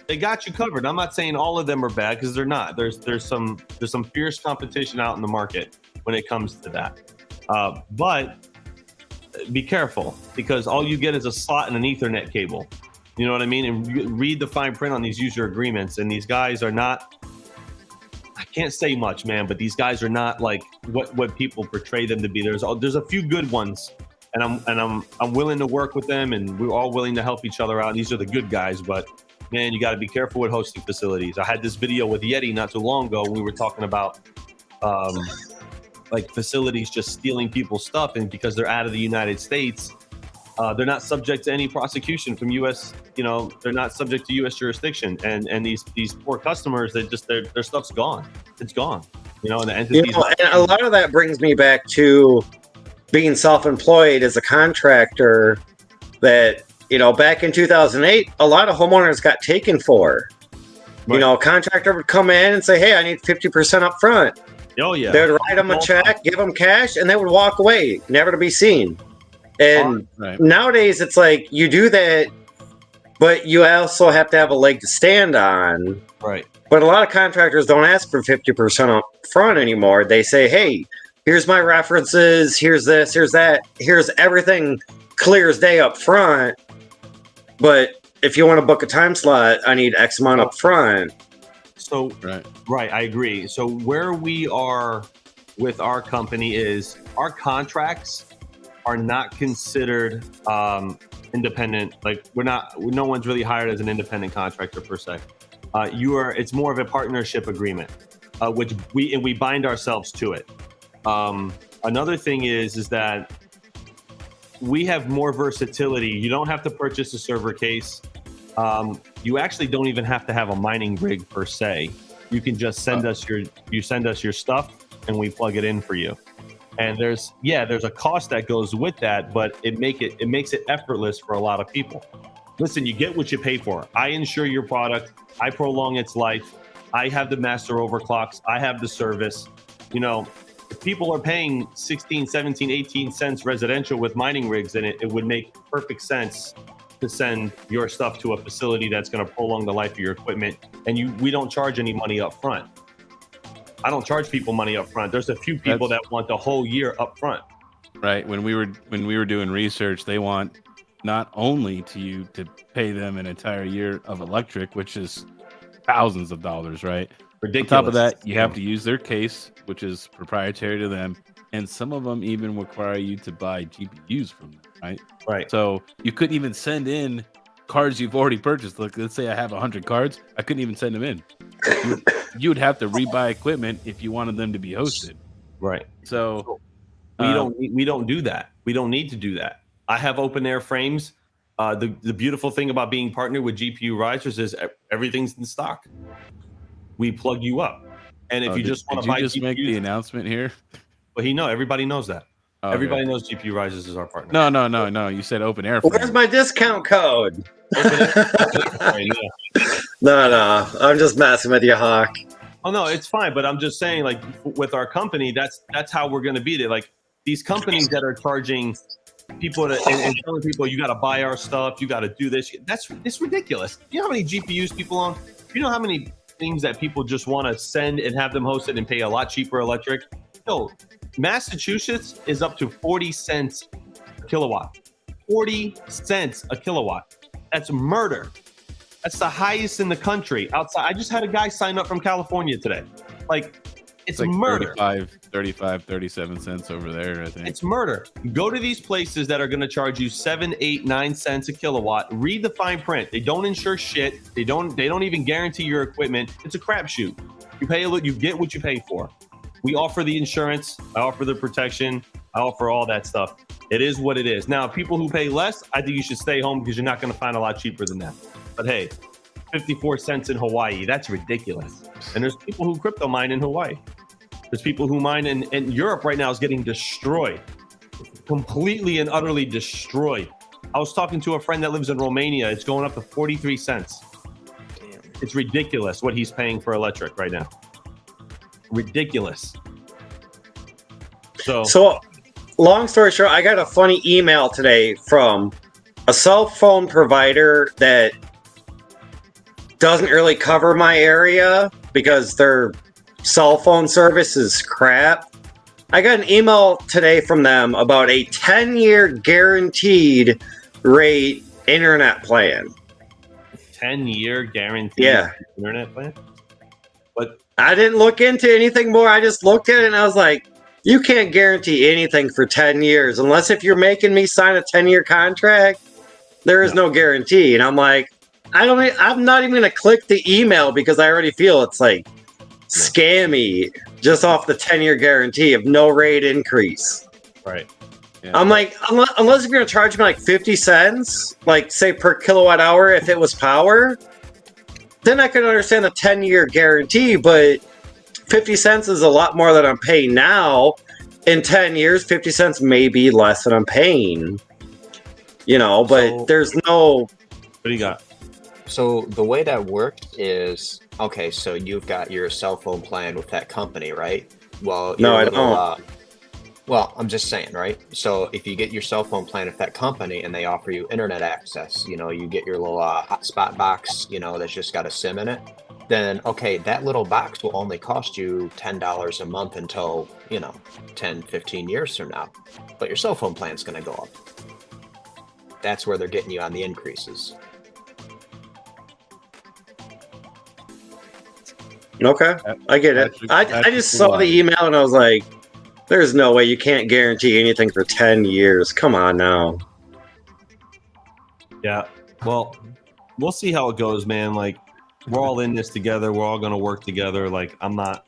they got you covered. I'm not saying all of them are bad because they're not. There's some fierce competition out in the market when it comes to that. But be careful because all you get is a slot and an Ethernet cable. You know what I mean? And read the fine print on these user agreements. And these guys are not. I can't say much, man, but these guys are not like what people portray them to be. There's a few good ones. And I'm willing to work with them, and we're all willing to help each other out. These are the good guys, but man, you got to be careful with hosting facilities. I had this video with Yeti not too long ago. We were talking about like facilities just stealing people's stuff, and because they're out of the United States, they're not subject to any prosecution from U.S. You know, they're not subject to U.S. jurisdiction, and these poor customers, their stuff's gone. It's gone. You know, and the entities. And a lot of that brings me back to being self-employed as a contractor. That, you know, back in 2008, a lot of homeowners got taken for. Right. You know, a contractor would come in and say, "Hey, I need 50% up front." Oh yeah. They'd write them a check, give them cash, and they would walk away, never to be seen. And nowadays, it's like you do that, but you also have to have a leg to stand on. Right. But a lot of contractors don't ask for 50% up front anymore. They say, "Hey, here's my references, here's this, here's that, here's everything clear as day up front. But if you want to book a time slot, I need X amount up front." So, right, I agree. So where we are with our company is our contracts are not considered independent. Like no one's really hired as an independent contractor per se. It's more of a partnership agreement, which we bind ourselves to it. Another thing is that we have more versatility. You don't have to purchase a server case. You actually don't even have to have a mining rig per se. You can just send us your stuff and we plug it in for you. And there's a cost that goes with that, but it makes it effortless for a lot of people. Listen, you get what you pay for. I insure your product. I prolong its life. I have the master overclocks. I have the service. You know, if people are paying 16, 17, 18 cents residential with mining rigs in it, it would make perfect sense to send your stuff to a facility that's going to prolong the life of your equipment. And we don't charge any money up front. I don't charge people money up front. There's a few people that want the whole year up front. Right. When we were doing research, they want not only to pay them an entire year of electric, which is thousands of dollars, right? Ridiculous. On top of that, you have to use their case, which is proprietary to them. And some of them even require you to buy GPUs from them, right? Right. So you couldn't even send in cards you've already purchased. Like, let's say I have 100 cards. I couldn't even send them in. You would have to rebuy equipment if you wanted them to be hosted. Right. So we don't do that. We don't need to do that. I have open air frames. The beautiful thing about being partnered with GPU Risers is everything's in stock. We plug you up. And if you just want to buy just GPUs, make the announcement here? Well, everybody knows that. Oh, everybody knows GPU Risers is our partner. No. You said open air. Where's my discount code? No. I'm just messing with you, Hawk. Oh no, it's fine. But I'm just saying, like, with our company, that's how we're going to beat it. Like, these companies that are charging people and telling people you got to buy our stuff, you got to do this. It's ridiculous. You know how many GPUs people own? You know how many things that people just want to send and have them hosted and pay a lot cheaper electric? No, Massachusetts is up to 40 cents a kilowatt. 40 cents a kilowatt. That's murder. That's the highest in the country. Outside, I just had a guy sign up from California today. Like, It's like murder. 37 cents over there, I think. It's murder. Go to these places that are going to charge you 7, 8, 9 cents a kilowatt. Read the fine print. They don't insure shit. They don't even guarantee your equipment. It's a crapshoot. You pay you get what you pay for. We offer the insurance. I offer the protection. I offer all that stuff. It is what it is. Now, people who pay less, I think you should stay home because you're not going to find a lot cheaper than that. But hey, 54 cents in Hawaii, that's ridiculous. And there's people who crypto mine in Hawaii. There's people who mine in Europe right now is getting destroyed, completely and utterly destroyed. I was talking to a friend that lives in Romania. It's going up to 43 cents. Damn. It's ridiculous what he's paying for electric right now. Ridiculous. So long story short, I got a funny email today from a cell phone provider that doesn't really cover my area because their cell phone service is crap. I got an email today from them about a 10-year guaranteed rate internet plan. 10-year guaranteed internet plan? But I didn't look into anything more. I just looked at it and I was like, you can't guarantee anything for 10 years unless if you're making me sign a 10-year contract, there is no guarantee. And I'm like, I'm not even going to click the email because I already feel it's like scammy just off the 10-year guarantee of no rate increase. Right. Yeah. I'm like, unless if you're going to charge me like 50 cents, like say per kilowatt hour if it was power, then I could understand the 10-year guarantee, but 50 cents is a lot more than I'm paying now. In 10 years, 50 cents may be less than I'm paying. You know, but So- there's no... What do you got? So the way that works is, okay, so you've got your cell phone plan with that company, right? Well, No, your I little, don't. well, I'm just saying, right? So if you get your cell phone plan with that company and they offer you internet access, you know, you get your little hotspot box, you know, that's just got a SIM in it, then, okay, that little box will only cost you $10 a month until, you know, 10, 15 years from now. But your cell phone plan's going to go up. That's where they're getting you on the increases. Okay, I get it. I just saw the email and I was like, there's no way you can't guarantee anything for 10 years. Come on now. Yeah. Well, we'll see how it goes, man. Like, we're all in this together. We're all going to work together. Like, I'm not,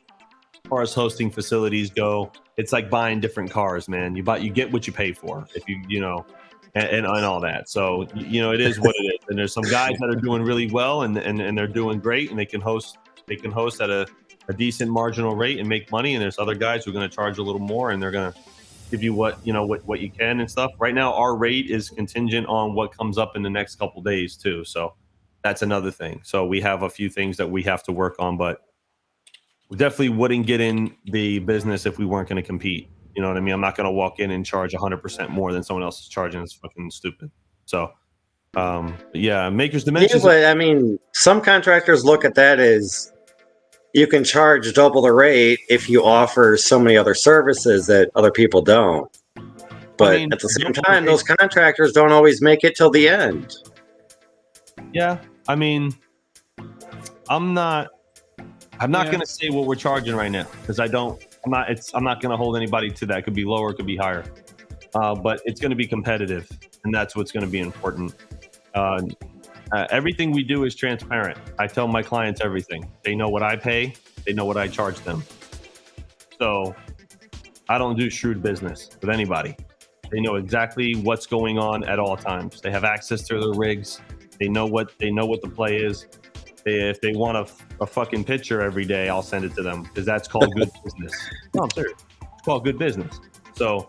as far as hosting facilities go, it's like buying different cars, man. You get what you pay for if you know, and all that. So, you know, it is what it is. And there's some guys that are doing really well and they're doing great and they can host at a decent marginal rate and make money. And there's other guys who are going to charge a little more and they're going to give you what you can and stuff. Right now, our rate is contingent on what comes up in the next couple days too. So that's another thing. So we have a few things that we have to work on, but we definitely wouldn't get in the business if we weren't going to compete. You know what I mean? I'm not going to walk in and charge 100% more than someone else is charging. It's fucking stupid. So, yeah, Maker's Dimensions. Yeah, but I mean, some contractors look at that as you can charge double the rate if you offer so many other services that other people don't. But I mean, at the same time, those contractors don't always make it till the end. Yeah, I mean, I'm not going to say what we're charging right now because I'm not going to hold anybody to that. It could be lower, it could be higher, but it's going to be competitive, and that's what's going to be important. Everything we do is transparent. I tell my clients everything. They know what I pay. They know what I charge them. So I don't do shrewd business with anybody. They know exactly what's going on at all times. They have access to their rigs. They know what the play is. If they want a fucking picture every day, I'll send it to them because that's called good business. No, I'm serious. It's called good business. So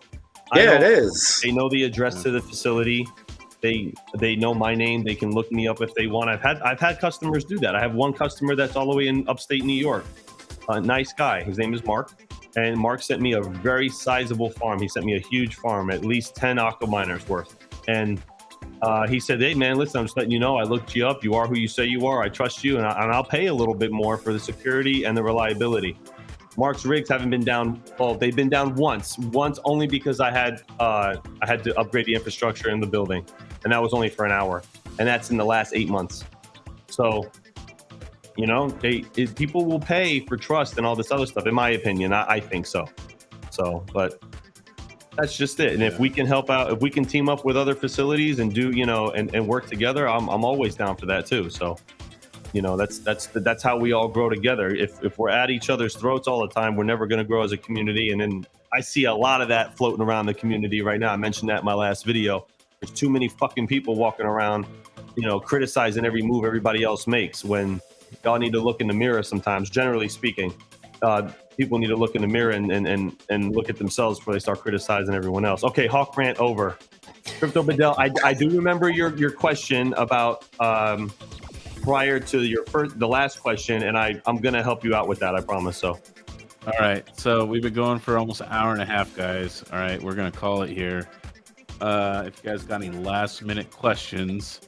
Yeah, it is. They know the address to the facility. They know my name. They can look me up if they want. I've had customers do that. I have one customer that's all the way in upstate New York. A nice guy. His name is Mark. And Mark sent me a very sizable farm. He sent me a huge farm, at least 10 aqua miners worth. And he said, hey, man, listen, I'm just letting you know, I looked you up. You are who you say you are. I trust you. And I'll pay a little bit more for the security and the reliability. Mark's rigs haven't been down. Well, they've been down once only because I had to upgrade the infrastructure in the building. And that was only for an hour. And that's in the last 8 months. So You know, people will pay for trust and all this other stuff. In my opinion, I think so. So, but that's just it. And if we can help out, if we can team up with other facilities and do, you know, and work together, I'm always down for that too. So, you know, that's how we all grow together. If we're at each other's throats all the time, we're never going to grow as a community. And then I see a lot of that floating around the community right now. I mentioned that in my last video. There's too many fucking people walking around, you know, criticizing every move everybody else makes, when y'all need to look in the mirror sometimes. Generally speaking, people need to look in the mirror and look at themselves before they start criticizing everyone else. Okay, Hawk rant over. Crypto Bedell, I do remember your question about prior to the last question, and I'm gonna help you out with that, I promise. So, all right. So we've been going for almost an hour and a half, guys. All right, we're gonna call it here. If you guys got any last minute questions,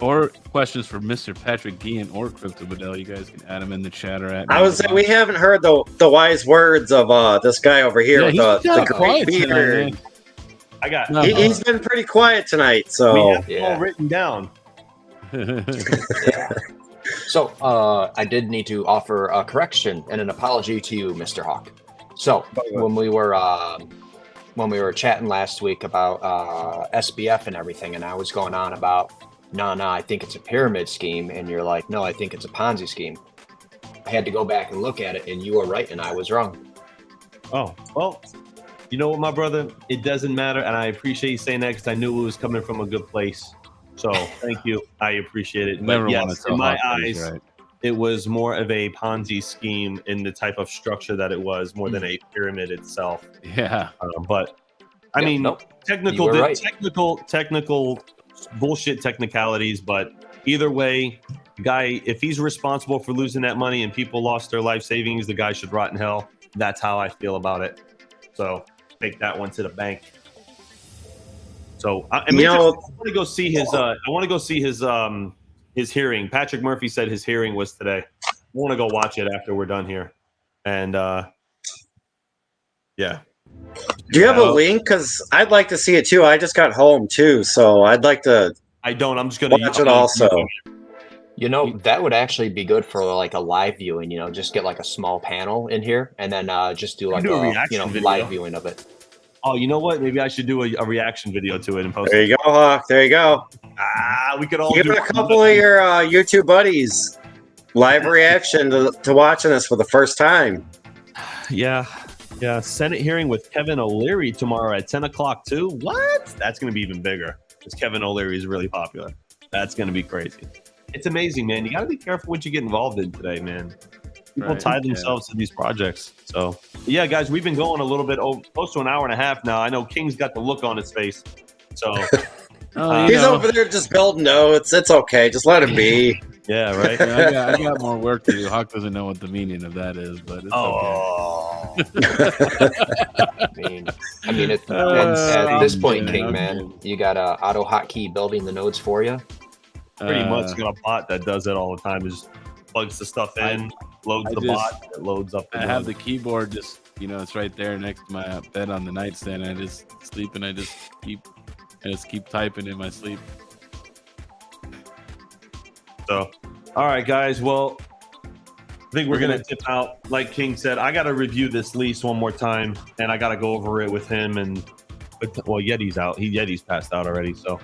or questions for Mr. Patrick Guillen or Crypto Bedell, you guys can add them in the chat or at. I was saying, we haven't heard the wise words of this guy over here with the great beard. I got. He's been pretty quiet tonight, so we have it all written down. So I did need to offer a correction and an apology to you, Mr. Hawk. So when we were chatting last week about SBF and everything, and I was going on about, no, I think it's a pyramid scheme, and you're like, no, I think it's a Ponzi scheme. I had to go back and look at it, and you were right, and I was wrong. Oh, well, you know what, my brother? It doesn't matter, and I appreciate you saying that, because I knew it was coming from a good place. So thank you. I appreciate it. But yes, in my eyes, right, it was more of a Ponzi scheme in the type of structure that it was, more than a pyramid itself. Yeah. But I mean, technical bullshit technicalities. But either way, guy, if he's responsible for losing that money and people lost their life savings, the guy should rot in hell. That's how I feel about it. So take that one to the bank. So I mean, I want to go see his. I want to go see his hearing. Patrick Murphy said his hearing was today. I want to go watch it after we're done here. And yeah. Do you have a link? Because I'd like to see it too. I just got home too, so I'd like to. I don't. I'm just gonna watch it also. You know, that would actually be good for like a live viewing. You know, just get like a small panel in here, and then just do like a live viewing of it. Oh, you know what? Maybe I should do a reaction video to it and post it. There you go, Hawk. There you go. We could all give it a couple of your YouTube buddies live reaction to watching this for the first time. Yeah. Senate hearing with Kevin O'Leary tomorrow at 10 o'clock too. What? That's going to be even bigger, because Kevin O'Leary is really popular. That's going to be crazy. It's amazing, man. You got to be careful what you get involved in today, man. People tie themselves to these projects. So, yeah, guys, we've been going a little bit close to an hour and a half now. I know King's got the look on his face. So he's over there just building notes. It's okay. Just let him be. Yeah, right. Yeah, I got more work to do. Hawk doesn't know what the meaning of that is, but it's okay. I mean, at this point, King, man, you got auto hotkey building the nodes for you. Pretty much got a bot that does it all the time. It just plugs the stuff in, loads the bot, it loads up. I have the keyboard just, it's right there next to my bed on the nightstand. I just sleep and I just keep typing in my sleep. So, all right, guys. Well, I think we're gonna tip out. Like King said, I got to review this lease one more time, and I got to go over it with him. And Yeti's out. Yeti's passed out already. So,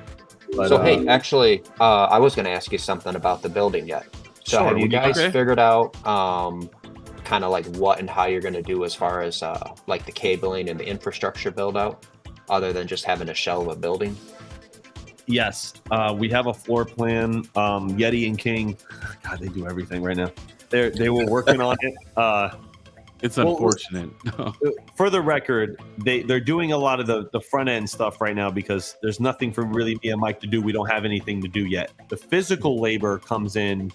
hey, actually, I was gonna ask you something about the building yet. So, have you guys figured out kind of like what and how you're gonna do as far as like the cabling and the infrastructure build out, other than just having a shell of a building? Yes, we have a floor plan. Yeti and King, God, they do everything right now. They were working on it. It's unfortunate. For the record, they're doing a lot of the front end stuff right now, because there's nothing for really me and Mike to do. We don't have anything to do yet. The physical labor comes in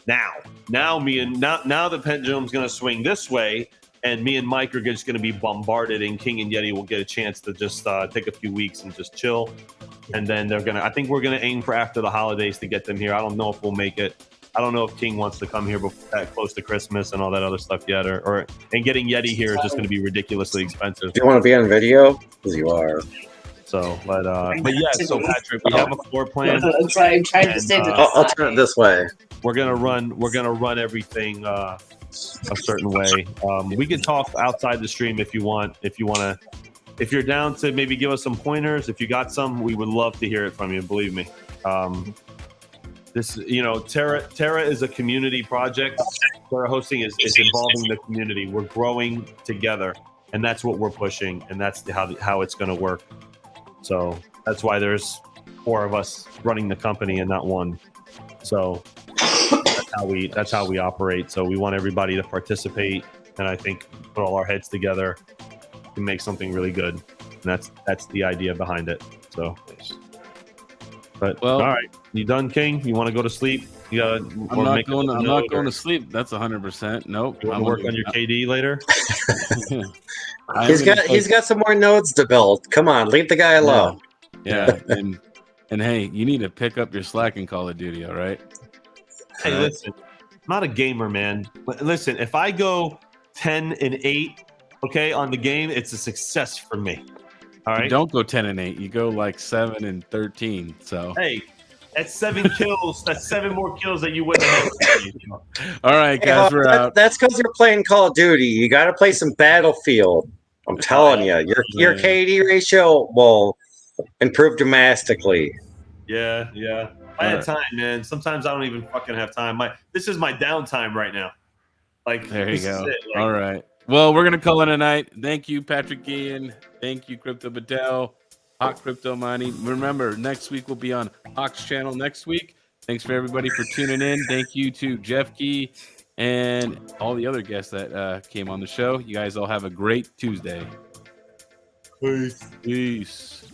now. Now the pendulum's going to swing this way, and me and Mike are just going to be bombarded, and King and Yeti will get a chance to just take a few weeks and just chill. And then I think we're going to aim for after the holidays to get them here. I don't know if we'll make it. I don't know if King wants to come here that close to Christmas and all that other stuff yet, and getting Yeti here is just going to be ridiculously expensive. Do you want to be on video? Because you are. So, but yeah. So Patrick, we have a floor plan. I'm trying to stay to the I'll turn it this way. We're gonna run everything a certain way. We can talk outside the stream if you want. If you're down to maybe give us some pointers, if you got some, we would love to hear it from you. Believe me. This, Terra is a community project. Terra hosting is involving the community. We're growing together, and that's what we're pushing, and that's how it's going to work. So that's why there's 4 of us running the company and not 1. So that's how we operate. So we want everybody to participate, and I think put all our heads together to make something really good. And that's the idea behind it. So, but all right, you done, King? You want to go to sleep? I'm not going to sleep. That's 100%. Nope. You want to work on your KD later? He's got some more nodes to build. Come on, leave the guy alone. Yeah. and hey, you need to pick up your slack in Call of Duty. All right. Hey, listen, I'm not a gamer, man. Listen, if I go 10-8, okay, on the game, it's a success for me. All right. You don't go 10-8. You go like 7-13. So hey, that's 7 kills. That's 7 more kills that you wouldn't have. All right, guys, we're out. That's because you're playing Call of Duty. You got to play some Battlefield. I'm telling you, your KD ratio will improve dramatically. Yeah. I had time, man. Sometimes I don't even fucking have time. This is my downtime right now. Like, there you go. All right. Well, we're gonna call it a night. Thank you, Patrick KiiNG. Thank you, Crypto Patel. Hawk Crypto Mining. Remember, next week we'll be on Hawk's channel next week. Thanks for everybody for tuning in. Thank you to Jeff Key and all the other guests that came on the show. You guys all have a great Tuesday. Peace. Peace.